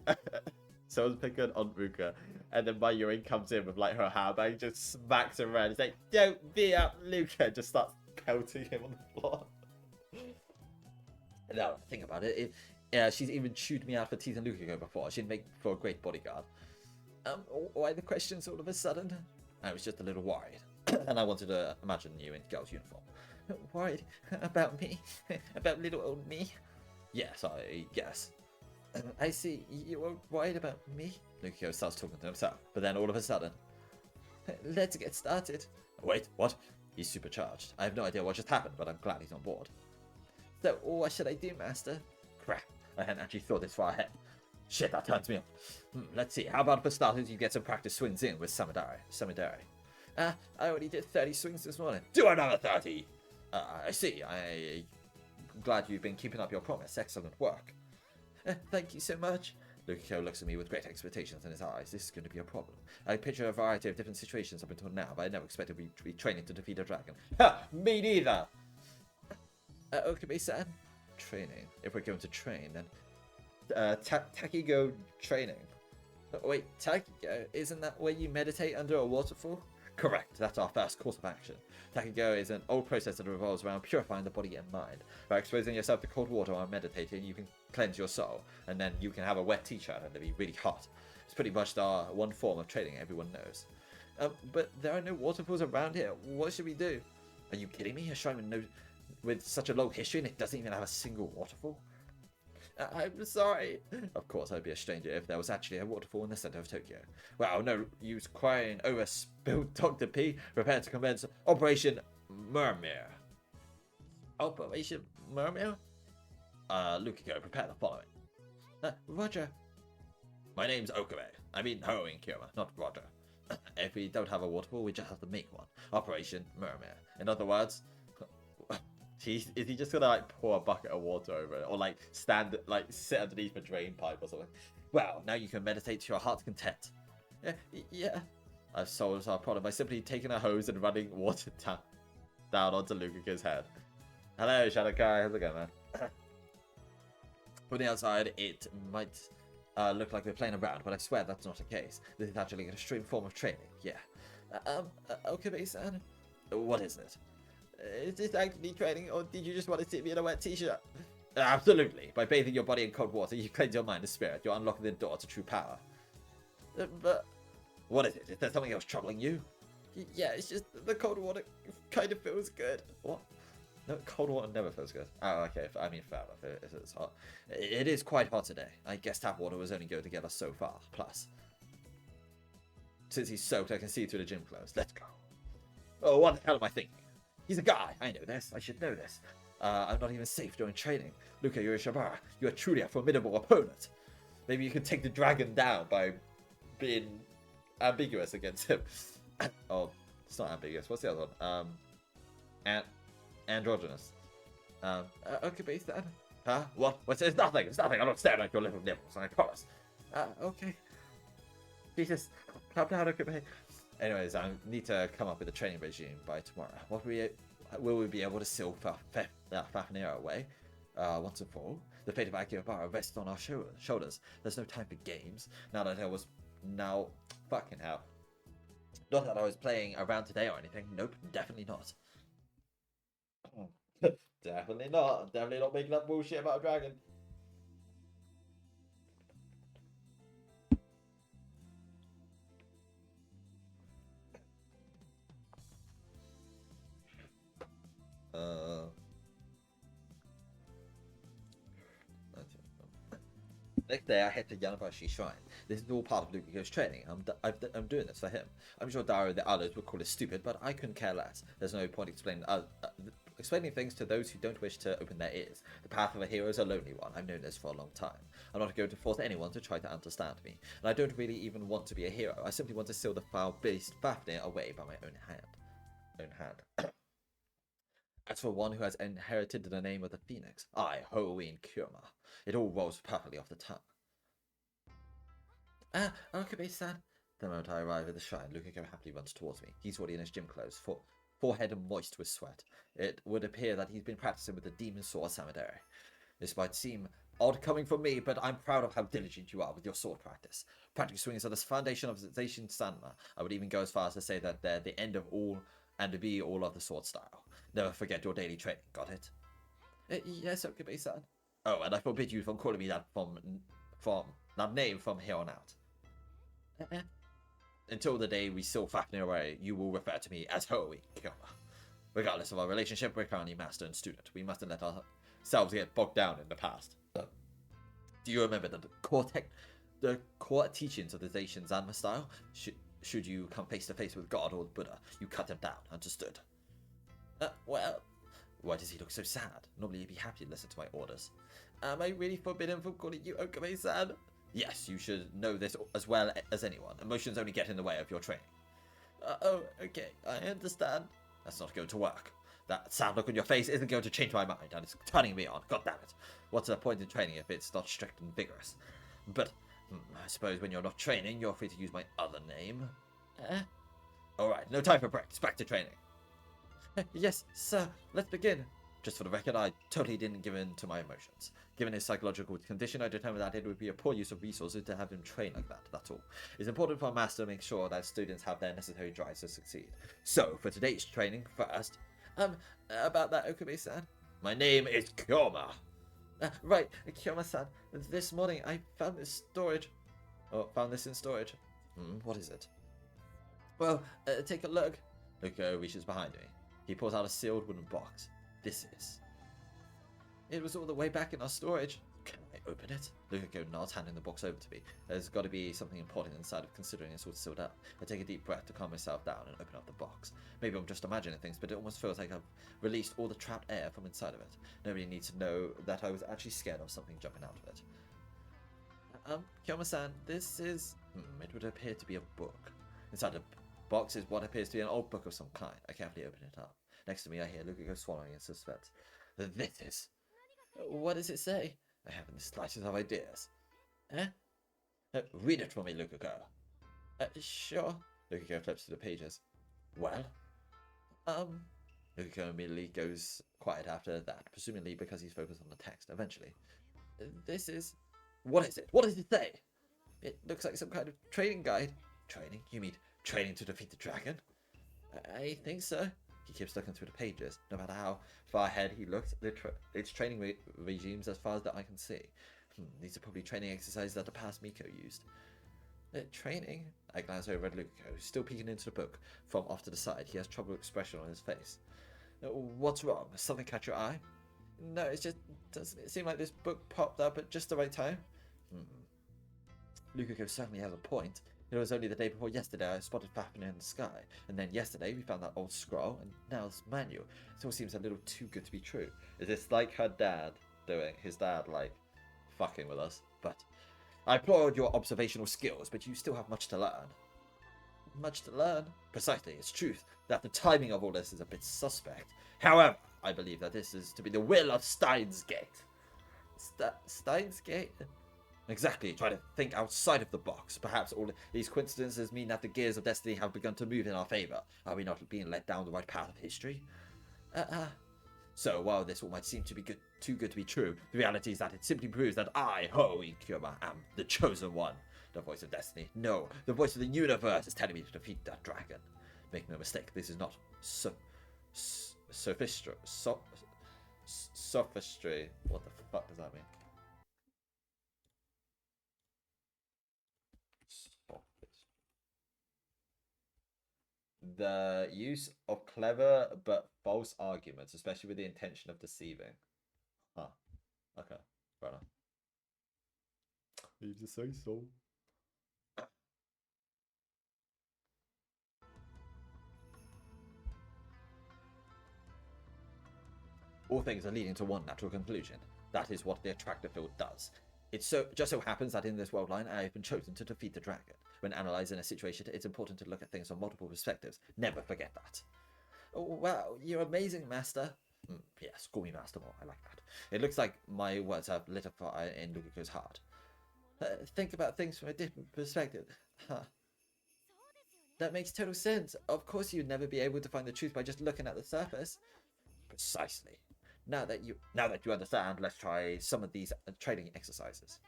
someone's picking on Ruka, and then Mayuri comes in with like her handbag, just smacks her around. He's like, "Don't be up, Luca!" And just starts pelting him on the floor. Now, think about it. She's even chewed me out for teasing Luca before. She'd make for a great bodyguard. Why the questions all of a sudden? I was just a little worried, and I wanted to imagine you in girl's uniform. Worried about me? About little old me? Yes, I guess. I see. You were worried about me? Lukio starts talking to himself, but then all of a sudden... Let's get started. Wait, what? He's supercharged. I have no idea what just happened, but I'm glad he's on board. So, what should I do, Master? Crap, I hadn't actually thought this far ahead. Shit, that turns me on. Let's see, how about for starters you get some practice swings in with Samidari? I already did 30 swings this morning. Do another 30! I see, I'm glad you've been keeping up your promise. Excellent work. Thank you so much. Lukiko looks at me with great expectations in his eyes. This is going to be a problem. I picture a variety of different situations up until now, but I never expected to be training to defeat a dragon. Ha! Me neither! Okabe-san? Training. If we're going to train, then... Takigo training. Wait, Takigo? Isn't that where you meditate under a waterfall? Correct, that's our first course of action. Takigo is an old process that revolves around purifying the body and mind. By exposing yourself to cold water while meditating, you can cleanse your soul, and then you can have a wet t-shirt and it'll be really hot. It's pretty much the one form of training everyone knows. But there are no waterfalls around here. What should we do? Are you kidding me? A shrine with such a long history and it doesn't even have a single waterfall? I'm sorry. Of course, I'd be a stranger if there was actually a waterfall in the center of Tokyo. Well, no use crying over spilled Dr. P. Prepare to commence Operation Mermere. Operation Mermere? Lukiko, prepare the following. Roger. My name's Okabe. I mean Hoenn Kyowa, not Roger. If we don't have a waterfall, we just have to make one. Operation Mermere. In other words... Is he just gonna like pour a bucket of water over it, or like sit underneath a drain pipe or something? Well, now you can meditate to your heart's content. Yeah. I've solved our problem by simply taking a hose and running water down onto Lukiko's head. Hello, Shadow Kai. How's it going, man? From the outside, it might look like we're playing around, but I swear that's not the case. This is actually an extreme form of training. Yeah. Okabe-san, what is it? Is this actually training, or did you just want to see me in a wet t-shirt? Absolutely. By bathing your body in cold water, you cleanse your mind and spirit. You're unlocking the door to true power. But... What is it? Is there something else troubling you? Yeah, it's just the cold water kind of feels good. What? No, cold water never feels good. Oh, okay. I mean, fair enough. It's hot. It is quite hot today. I guess tap water was only going to get us so far. Plus, since he's soaked, I can see through the gym clothes. Let's go. Oh, what the hell am I thinking? He's a guy. I know this. I should know this. I'm not even safe during training. Luca, you're a Shibara. You're truly a formidable opponent. Maybe you can take the dragon down by being ambiguous against him. Oh, it's not ambiguous. What's the other one? Androgynous. Okay, base then. Huh? What? It's nothing. It's nothing. I'm not staring at your little nipples, I promise. Okay. Jesus, calm down, okay. Anyways, I need to come up with a training regime by tomorrow. Will we be able to seal Fafnir away once and for all? The fate of Akihabara rests on our shoulders. There's no time for games. Fucking hell. Not that I was playing around today or anything. Nope, definitely not. Definitely not. I'm definitely not making up bullshit about a dragon. Next day, I head to Yanabashi Shrine. This is all part of Lukiko's training. I'm doing this for him. I'm sure Daru and the others would call it stupid, but I couldn't care less. There's no point explaining things to those who don't wish to open their ears. The path of a hero is a lonely one. I've known this for a long time. I'm not going to force anyone to try to understand me. And I don't really even want to be a hero. I simply want to seal the foul-beast Fafnir away by my own hand. As for one who has inherited the name of the Phoenix, I, Halloween Kurama. It all rolls perfectly off the tongue. Okabe-san. The moment I arrive at the shrine, Lukiko happily runs towards me. He's already in his gym clothes, forehead moist with sweat. It would appear that he's been practicing with the demon sword Samadere. This might seem odd coming from me, but I'm proud of how diligent you are with your sword practice. Practice swings are the foundation of Zaishin Sanma. I would even go as far as to say that they're the end of all and to be all of the sword style. Never forget your daily training, got it? Yes, Okabe-san. Oh, and I forbid you from calling me that from that name from here on out. Until the day we seal Fafnir away, you will refer to me as Hoei Kyoma. Regardless of our relationship, we're currently master and student. We mustn't let ourselves get bogged down in the past. Do you remember the core teachings of the Zaishin Zanma style? Should you come face to face with God or Buddha, you cut him down. Understood? Well, why does he look so sad? Normally he'd be happy to listen to my orders. Am I really forbidden from calling you Okabe-san? Yes, you should know this as well as anyone. Emotions only get in the way of your training. Oh, okay, I understand. That's not going to work. That sad look on your face isn't going to change my mind, and it's turning me on. God damn it. What's the point in training if it's not strict and vigorous? But I suppose when you're not training, you're free to use my other name. Alright, no time for breaks. Back to training. Yes, sir. Let's begin. Just for the record, I totally didn't give in to my emotions. Given his psychological condition, I determined that it would be a poor use of resources to have him train like that, that's all. It's important for a master to make sure that students have their necessary drives to succeed. So, for today's training, first... about that, Okabe-san? My name is Kyoma. Right, Kyoma-san. This morning, I found this in storage. What is it? Well, take a look. Luko reaches behind me. He pulls out a sealed wooden box. This is... It was all the way back in our storage. Can I open it? Luko nods, handing the box over to me. There's got to be something important inside of considering it's all sealed up. I take a deep breath to calm myself down and open up the box. Maybe I'm just imagining things, but it almost feels like I've released all the trapped air from inside of it. Nobody needs to know that I was actually scared of something jumping out of it. Kyoma-san, this is... it would appear to be a book. Inside the box is what appears to be an old book of some kind. I carefully open it up. Next to me, I hear Lukiko swallowing in suspense. This is... What does it say? I haven't the slightest of ideas. Read it for me, Lukiko. Sure. Lukiko flips through the pages. Well? Lukiko immediately goes quiet after that, presumably because he's focused on the text. Eventually. This is... What is it? What does it say? It looks like some kind of training guide. Training? You mean training to defeat the dragon? I think so. He keeps looking through the pages. No matter how far ahead he looks, it's training regimes as far as that I can see. These are probably training exercises that the past Miko used. Training? I glance over at Lukiko, who's still peeking into the book. From off to the side, he has troubled expression on his face. What's wrong? Something catch your eye? No, it's just... Doesn't it seem like this book popped up at just the right time? Lukiko certainly has a point. It was only the day before yesterday I spotted Fafnir in the sky, and then yesterday we found that old scroll, and now this manual. It all seems a little too good to be true. Is this like her dad doing, his dad like, fucking with us? But I applaud your observational skills, but you still have much to learn. Much to learn? Precisely, it's truth that the timing of all this is a bit suspect. However, I believe that this is to be the will of Steins Gate. Steins Gate? Exactly, try to think outside of the box. Perhaps all these coincidences mean that the gears of destiny have begun to move in our favor. Are we not being led down the right path of history? So, while this all might seem to be too good to be true, the reality is that it simply proves that I, Ho Inkyoma, am the chosen one. The voice of destiny. No, the voice of the universe is telling me to defeat that dragon. Make no mistake, this is not sophistry. Sophistry. What the fuck does that mean? The use of clever but false arguments, especially with the intention of deceiving. Huh. Okay. Fair enough. You just say so. All things are leading to one natural conclusion. That is what the attractor field does. It just so happens that in this world line, I have been chosen to defeat the dragon. When analysing a situation, it's important to look at things from multiple perspectives. Never forget that. Oh, wow, you're amazing, Master. Yes, call me Master more. I like that. It looks like my words have lit a fire in Lukaku's heart. Think about things from a different perspective. Huh. That makes total sense. Of course you'd never be able to find the truth by just looking at the surface. Precisely. Now that you understand, let's try some of these training exercises.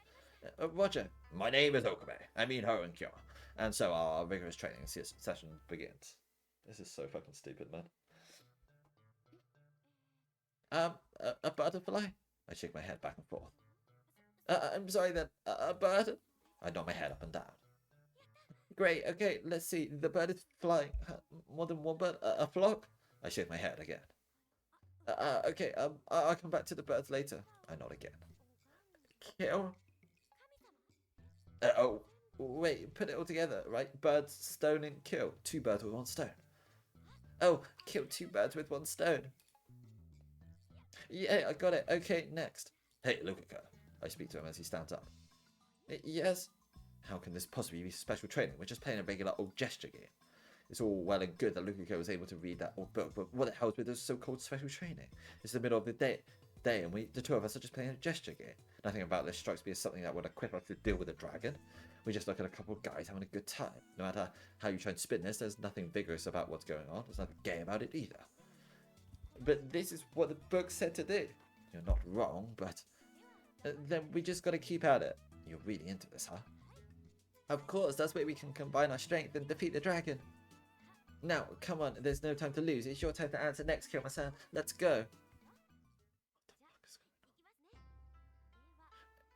Roger. My name is Okame. I mean Ho and Kyo. And so our rigorous training session begins. This is so fucking stupid, man. A butterfly? I shake my head back and forth. I'm sorry then, a bird? I nod my head up and down. Great, okay, let's see. The bird is flying. More than one bird? A flock? I shake my head again. Okay, I'll come back to the birds later. I nod again. Kill? Oh, wait, put it all together, right? Birds, stone, and kill. 2 birds with 1 stone. Oh, kill 2 birds with 1 stone. Yeah, I got it. Okay, next. Hey, Lukaku. I speak to him as he stands up. Yes? How can this possibly be special training? We're just playing a regular old gesture game. It's all well and good that Lukaku was able to read that old book, but what the hell is with this so-called special training? It's the middle of the day and the 2 of us are just playing a gesture game. Nothing about this strikes me as something that would equip us to deal with a dragon. We just look at a couple of guys having a good time. No matter how you try and spin this, there's nothing vigorous about what's going on. There's nothing gay about it either. But this is what the book said to do. You're not wrong, but then we just gotta keep at it. You're really into this, huh? Of course, that's where we can combine our strength and defeat the dragon. Now, come on, there's no time to lose. It's your turn to answer next, Kirama-san. Let's go.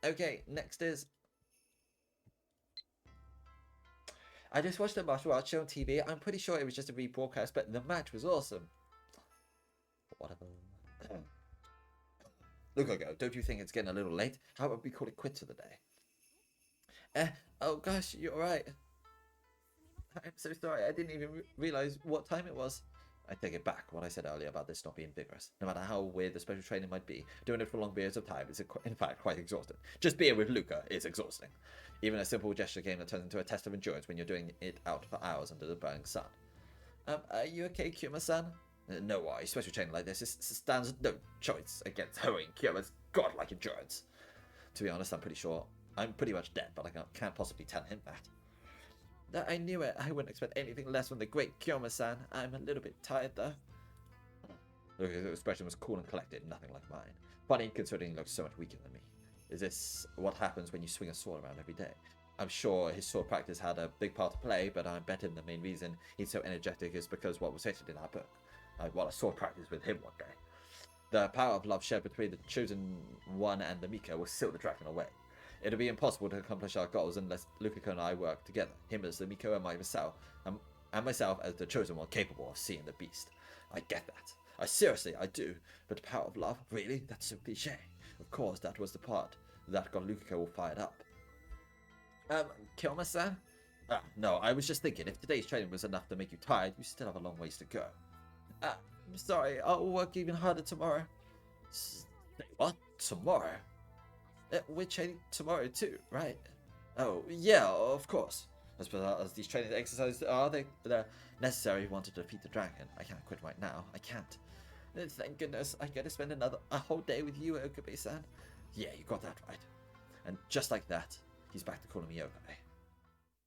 Okay, next is... I just watched the martial arts show on TV. I'm pretty sure it was just a rebroadcast, but the match was awesome. Whatever. Lukaku, don't you think it's getting a little late? How about we call it quits for the day? Oh gosh, you're right. I'm so sorry, I didn't even realize what time it was. I take it back, what I said earlier about this not being vigorous. No matter how weird the special training might be, doing it for long periods of time is in fact quite exhausting. Just being with Luka is exhausting. Even a simple gesture game that turns into a test of endurance when you're doing it out for hours under the burning sun. Are you okay, Kyoma-san? No why, special training like this stands no choice against Hoeing Kyoma's godlike endurance. To be honest, I'm pretty sure I'm pretty much dead, but I can't possibly tell him that. I knew it. I wouldn't expect anything less from the great Kyoma-san. I'm a little bit tired though. His expression was cool and collected, nothing like mine. Funny considering he looks so much weaker than me. Is this what happens when you swing a sword around every day? I'm sure his sword practice had a big part to play, but I bet him the main reason he's so energetic is because what was stated in our book. I want a sword practice with him one day. The power of love shared between the chosen one and the Miko will seal the dragon away. It'll be impossible to accomplish our goals unless Lukaku and I work together. Him as the Miko and myself as the chosen one capable of seeing the beast. I get that. I do. But the power of love? Really? That's so cliche. Of course, that was the part that got Lukaku all fired up. Kyoma-san? No, I was just thinking, if today's training was enough to make you tired, you still have a long ways to go. I'm sorry, I'll work even harder tomorrow. What? Tomorrow? We're training tomorrow too, right? Oh, yeah, of course. As bizarre as these training exercises are, they're necessary if you want to defeat the dragon. I can't quit right now. I can't. Thank goodness I get to spend a whole day with you, Okabe-san. Yeah, you got that right. And just like that, he's back to calling me Okabe.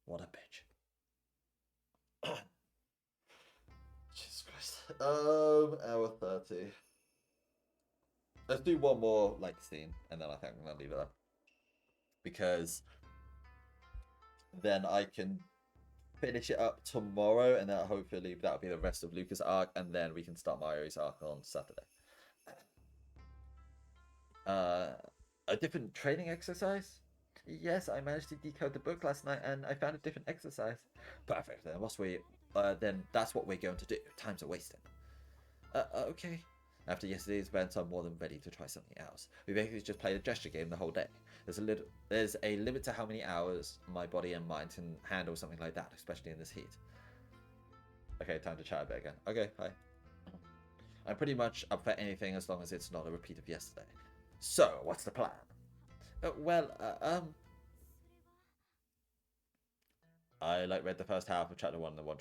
What a bitch. Jesus Christ. Hour 30. Let's do one more scene, and then I think I'm gonna leave it there. Because then I can finish it up tomorrow, and then hopefully that'll be the rest of Luca's arc, and then we can start Mario's arc on Saturday. A different training exercise? Yes, I managed to decode the book last night, and I found a different exercise. Perfect. Then that's what we're going to do. Time's a wasting. Okay. After yesterday's event, I'm more than ready to try something else. We basically just played a gesture game the whole day. There's a limit to how many hours my body and mind can handle something like that, especially in this heat. Okay, time to chat a bit again. Okay, hi. I'm pretty much up for anything as long as it's not a repeat of yesterday. So, what's the plan? I read the first half of chapter 1 of the One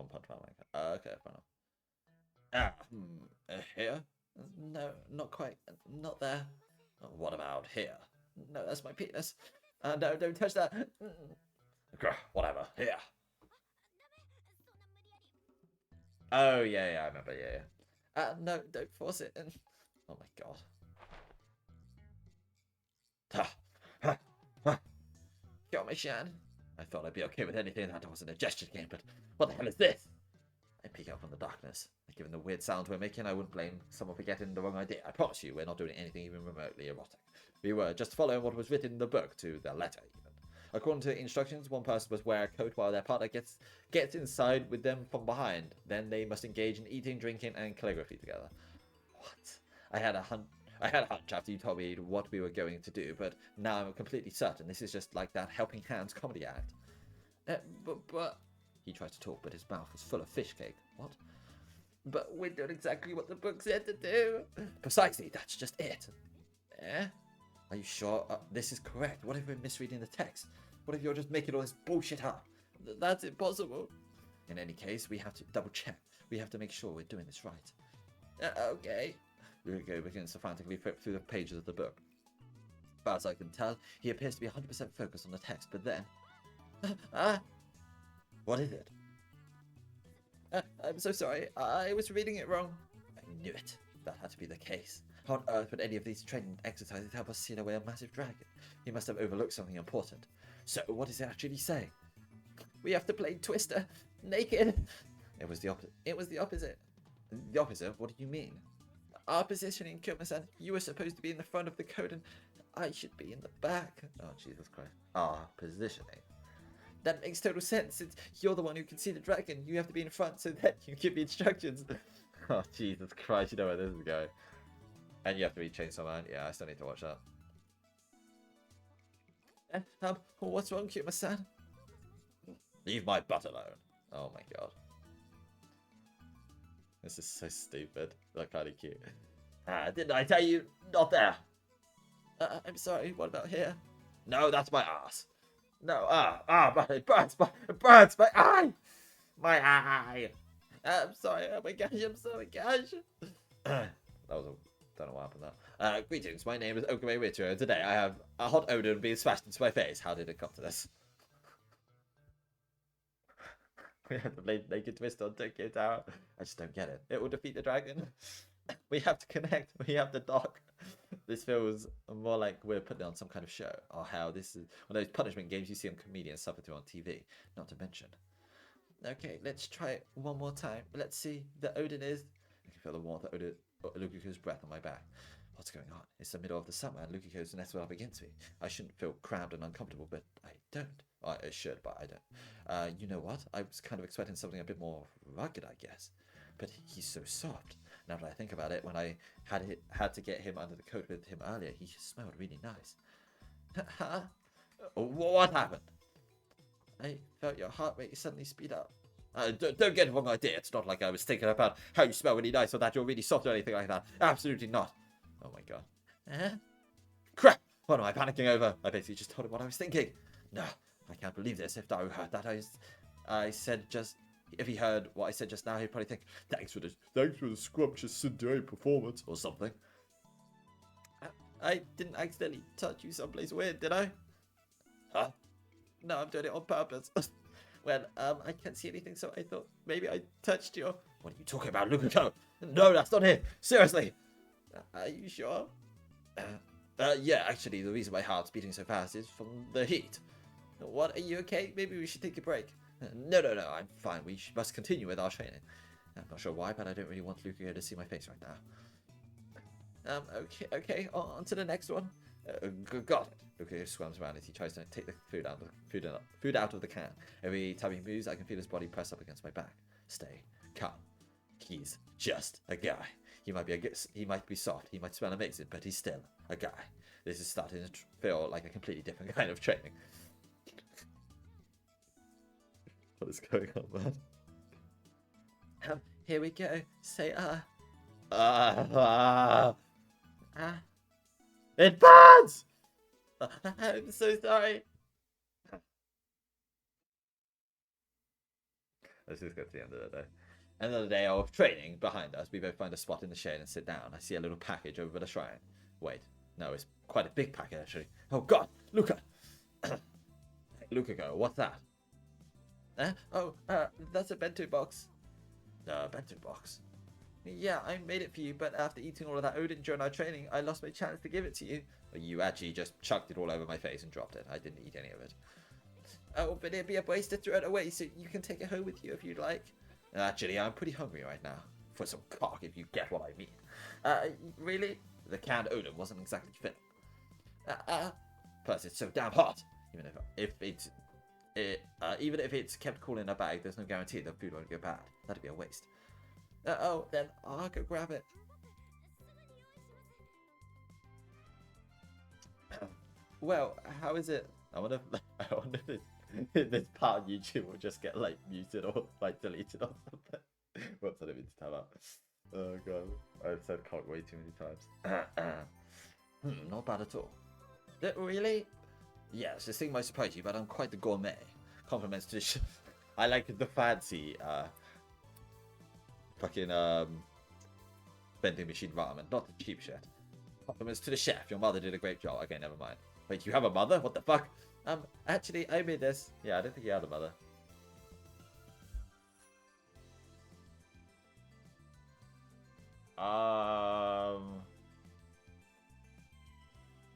Punch Man manga. Okay, fair enough. Here? No, not quite. Not there. What about here? No, that's my penis. No, don't touch that. Whatever. Here. Oh, yeah, I remember, yeah. No, don't force it. Oh my god. Got my Shan. I thought I'd be okay with anything that wasn't a gesture game, but what the hell is this? I peek out from the darkness. Given the weird sounds we're making, I wouldn't blame someone for getting the wrong idea. I promise you, we're not doing anything even remotely erotic. We were just following what was written in the book, to the letter even. According to instructions, one person must wear a coat while their partner gets inside with them from behind. Then they must engage in eating, drinking, and calligraphy together. What? I had a hunch after you told me what we were going to do, but now I'm completely certain this is just like that Helping Hands comedy act. But... He tried to talk, but his mouth was full of fish cake. What? But we're doing exactly what the book said to do. Precisely, that's just it. Eh? Are you sure this is correct? What if we're misreading the text? What if you're just making all this bullshit up? That's impossible. In any case, we have to double check. We have to make sure we're doing this right. Okay. Ryugo begins to frantically flip through the pages of the book. As far as I can tell, he appears to be 100% focused on the text, but then... What is it? I'm so sorry. I was reading it wrong. I knew it. That had to be the case. How on earth would any of these training exercises help us seal away a massive dragon? He must have overlooked something important. So, what is it actually saying? We have to play Twister. Naked. It was the opposite. It was the opposite. The opposite? What do you mean? Our positioning, Kuma-san. You were supposed to be in the front of the code and I should be in the back. Oh, Jesus Christ. Our positioning. That makes total sense. You're the one who can see the dragon. You have to be in front so that you give me instructions. Oh, Jesus Christ. You know where this is going. And you have to be Chainsaw Man. Yeah, I still need to watch that. What's wrong, Kuma-san? Leave my butt alone. Oh my god. This is so stupid. That's kind of cute. Didn't I tell you? Not there. I'm sorry. What about here? No, that's my ass. No, but it burns my eye! My eye! I'm sorry, oh my gosh, I'm sorry, gosh. That was don't know what happened there. Greetings, my name is Okame Richo, and today I have a hot odor being smashed into my face. How did it come to this? We have to play Naked Twist on Tokyo Tower. I just don't get it. It will defeat the dragon. We have to connect. We have to dock. This feels more like we're putting on some kind of show, or how this is one of those punishment games you see on comedians suffer through on TV. Not to mention. Okay, let's try it one more time. Let's see. The Odin is. I can feel the warmth of Lukiko's breath on my back. What's going on? It's the middle of the summer, and Lukiko's nestled up against me. I shouldn't feel cramped and uncomfortable, but I don't. I should, but I don't. You know what? I was kind of expecting something a bit more rugged, I guess. But he's so soft. Now that I think about it, when I had to get him under the coat with him earlier, he smelled really nice. Huh? What happened? I felt your heart rate suddenly speed up. Don't get the wrong idea. It's not like I was thinking about how you smell really nice or that you're really soft or anything like that. Absolutely not. Oh my god. Crap! What am I panicking over? I basically just told him what I was thinking. No, I can't believe this. If Daru heard that, I said just... If he heard what I said just now, he'd probably think, thanks for the scrumptious Cinderella performance, or something. I didn't accidentally touch you someplace weird, did I? Huh? No, I'm doing it on purpose. Well, I can't see anything, so I thought maybe I touched you. What are you talking about, Lukaku? No, that's not it. Seriously. Are you sure? Yeah, actually, the reason my heart's beating so fast is from the heat. What, are you okay? Maybe we should take a break. No, I'm fine. We must continue with our training. I'm not sure why, but I don't really want Lukaku to see my face right now. Okay, on to the next one. Got it. Lukaku squirms around as he tries to take the food out of the can. Every time he moves, I can feel his body press up against my back. Stay calm. He's just a guy. He might be soft, he might smell amazing, but he's still a guy. This is starting to feel like a completely different kind of training. What is going on, man? Here we go. Say, it burns! I'm so sorry. Let's just get to the end of the day. End of the day of training behind us. We both find a spot in the shade and sit down. I see a little package over the shrine. Wait, no, it's quite a big package actually. Oh God, Luca! Lukaku, what's that? That's a bento box. Bento box? Yeah, I made it for you, but after eating all of that Odin during our training, I lost my chance to give it to you. Well, you actually just chucked it all over my face and dropped it. I didn't eat any of it. Oh, but it'd be a waste to throw it away, so you can take it home with you if you'd like. Actually, I'm pretty hungry right now. For some cock, if you get what I mean. Really? The canned Odin wasn't exactly fit. Plus, it's so damn hot. Even if it's kept cool in a bag, there's no guarantee the food won't go bad. That'd be a waste. Then I'll go grab it. Well, how is it? I wonder if this part of YouTube will just get like muted or like deleted or something. Whoops, I didn't mean to tell that. Oh God, I've said cock way too many times. Not bad at all. Really? Yes, this thing might surprise you, but I'm quite the gourmet. Compliments to the I like the fancy fucking vending machine ramen, not the cheap shit. Compliments to the chef. Your mother did a great job. Okay, never mind. Wait, you have a mother? What the fuck? Actually, I made this. Yeah, I don't think you had a mother.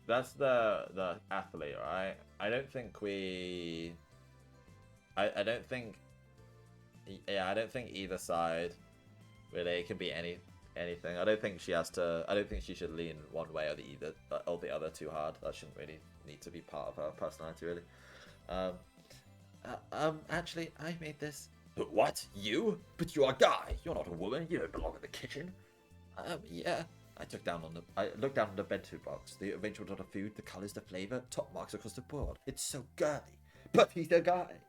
That's the athlete, right? I don't think we. I don't think. Yeah, I don't think either side really can be anything. I don't think she has to. I don't think she should lean one way or the other too hard. That shouldn't really need to be part of her personality, really. Actually, I made this. What? You? But you're a guy. You're not a woman. You don't belong in the kitchen. Yeah. I looked down on the bento box. The arrangement of the food, the colours, the flavour, top marks across the board. It's so girly. But he's a guy.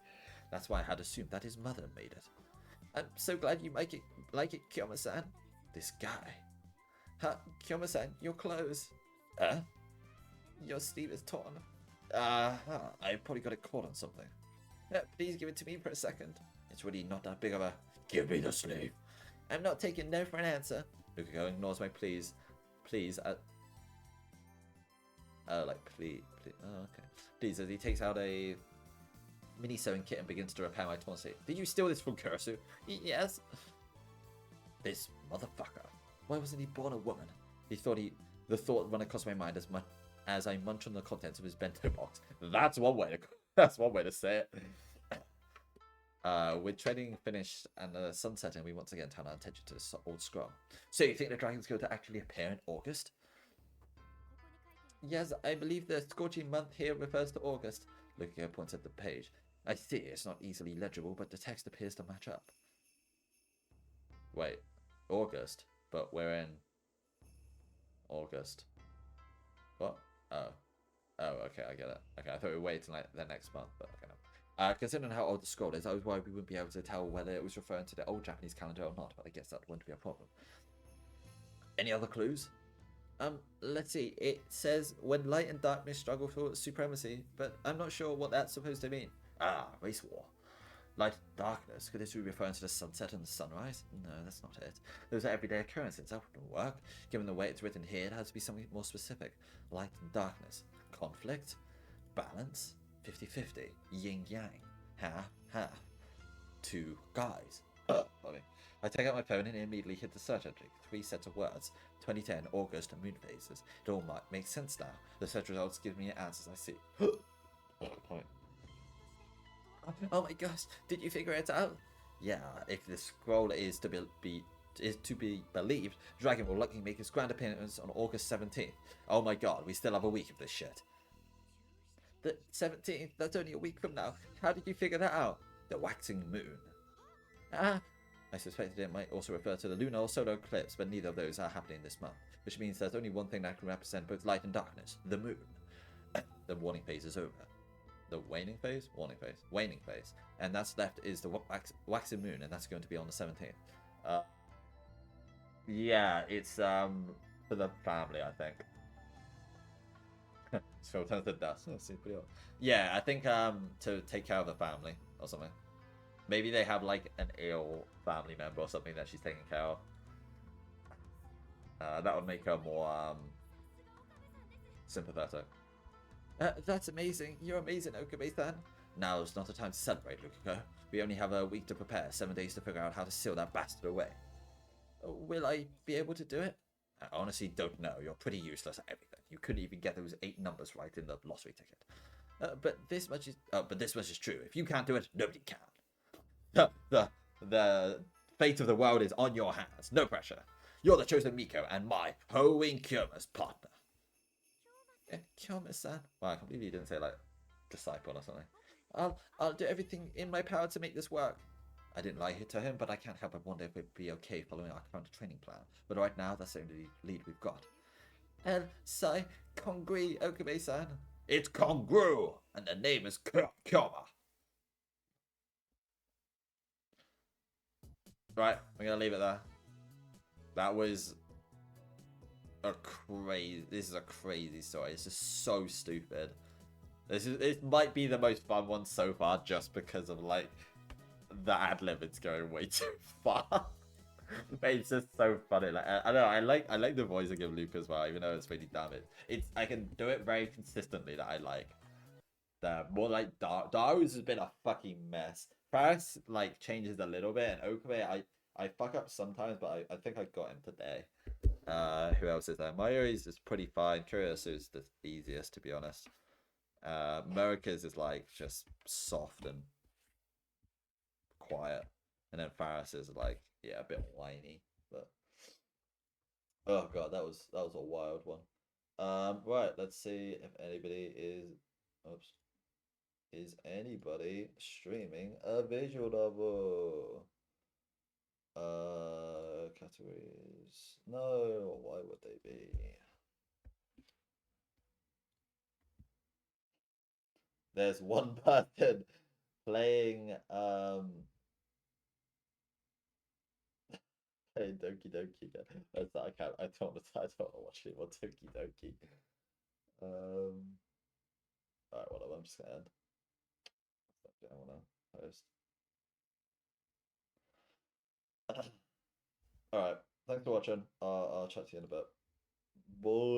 That's why I had assumed that his mother made it. I'm so glad you like it, Kiyoma-san. This guy. Kiyoma-san, your clothes. Your sleeve is torn. I probably got it caught on something. Please give it to me for a second. It's really not that big of a... Give me the sleeve. I'm not taking no for an answer. Lukaku ignores my please. Please. Please. Oh, okay. Please, as he takes out a mini sewing kit and begins to repair my torn sleeve. Did you steal this from Kurisu? Yes. This motherfucker. Why wasn't he born a woman? The thought run across my mind as I munch on the contents of his bento box. That's one way to say it. With training finished and the sun setting, we once again turn our attention to this old scroll. So you think the dragon's going to actually appear in August? Yes, I believe the scorching month here refers to August. Lukaku points at the page. I see it's not easily legible, but the text appears to match up. Wait, August? But we're in August. What? Oh, okay, I get it. Okay, I thought we were waiting like the next month, but okay. Considering how old the scroll is, I was worried we wouldn't be able to tell whether it was referring to the old Japanese calendar or not, but I guess that wouldn't be a problem. Any other clues? Let's see. It says when light and darkness struggle for supremacy, but I'm not sure what that's supposed to mean. Ah, race war. Light and darkness. Could this be referring to the sunset and the sunrise? No, that's not it. Those are everyday occurrences. That wouldn't work. Given the way it's written here, it has to be something more specific. Light and darkness. Conflict. Balance. 50-50. Yin yang. Half, half. Two guys. Funny. I take out my phone and immediately hit the search entry. 3 sets of words. 2010, August, moon phases. It all might make sense now. The search results give me answers I see. Oh my gosh, did you figure it out? Yeah, if the scroll is to be believed, Dragon will likely make his grand appearance on August 17th. Oh my god, we still have a week of this shit. The 17th? That's only a week from now. How did you figure that out? The waxing moon. Ah, I suspected it might also refer to the lunar or solar eclipse, but neither of those are happening this month, which means there's only one thing that can represent both light and darkness, the moon. The warning phase is over. The waning phase? Warning phase. Waning phase. And that's left is the waxing moon, and that's going to be on the 17th. Yeah, it's for the family, I think. So turns to dust. Oh, seems pretty odd. Yeah, I think to take care of the family or something. Maybe they have like an ill family member or something that she's taking care of. That would make her more sympathetic. That's amazing. You're amazing, Okabe-san. Now's not the time to celebrate, Lukiko. We only have a week to prepare, 7 days to figure out how to seal that bastard away. Will I be able to do it? I honestly don't know. You're pretty useless at everything. You couldn't even get those 8 numbers right in the lottery ticket. But this much is true. If you can't do it, nobody can. The fate of the world is on your hands. No pressure. You're the chosen Miko and my Hoenn Kyoma's partner. Kyoma-san. Wow, I can't believe you didn't say like disciple or something. I'll do everything in my power to make this work. I didn't lie to him, but I can't help but wonder if it'd be okay following our current training plan. But right now, that's the only lead we've got. El Sai Kongri Okabe-san. It's Kongru, and the name is Kyoma. Right, I'm gonna leave it there. That was a crazy. This is a crazy story. This is so stupid. It might be the most fun one so far, just because of like the ad lib. It's going way too far. But it's just so funny. Like I don't know. I like the voice I give Luke as well, even though it's really damaged. I can do it very consistently. That I like. The more like Daru's has been a fucking mess. Paris like changes a little bit, and Okabe I fuck up sometimes, but I think I got him today. Who else is there? Mayuri's is pretty fine. Curious is the easiest, to be honest. Murika's is like just soft and quiet, and then Faris is like a bit whiny. But oh god, that was a wild one. Right, let's see if anybody is anybody streaming a visual novel. Categories. No, why would they be? There's one person playing playing Doki Doki. That's I can't I don't want to watch it on Doki Doki. Alright, whatever, I'm just gonna end. I wanna post. Alright, thanks for watching. I'll chat to you in a bit. Bye.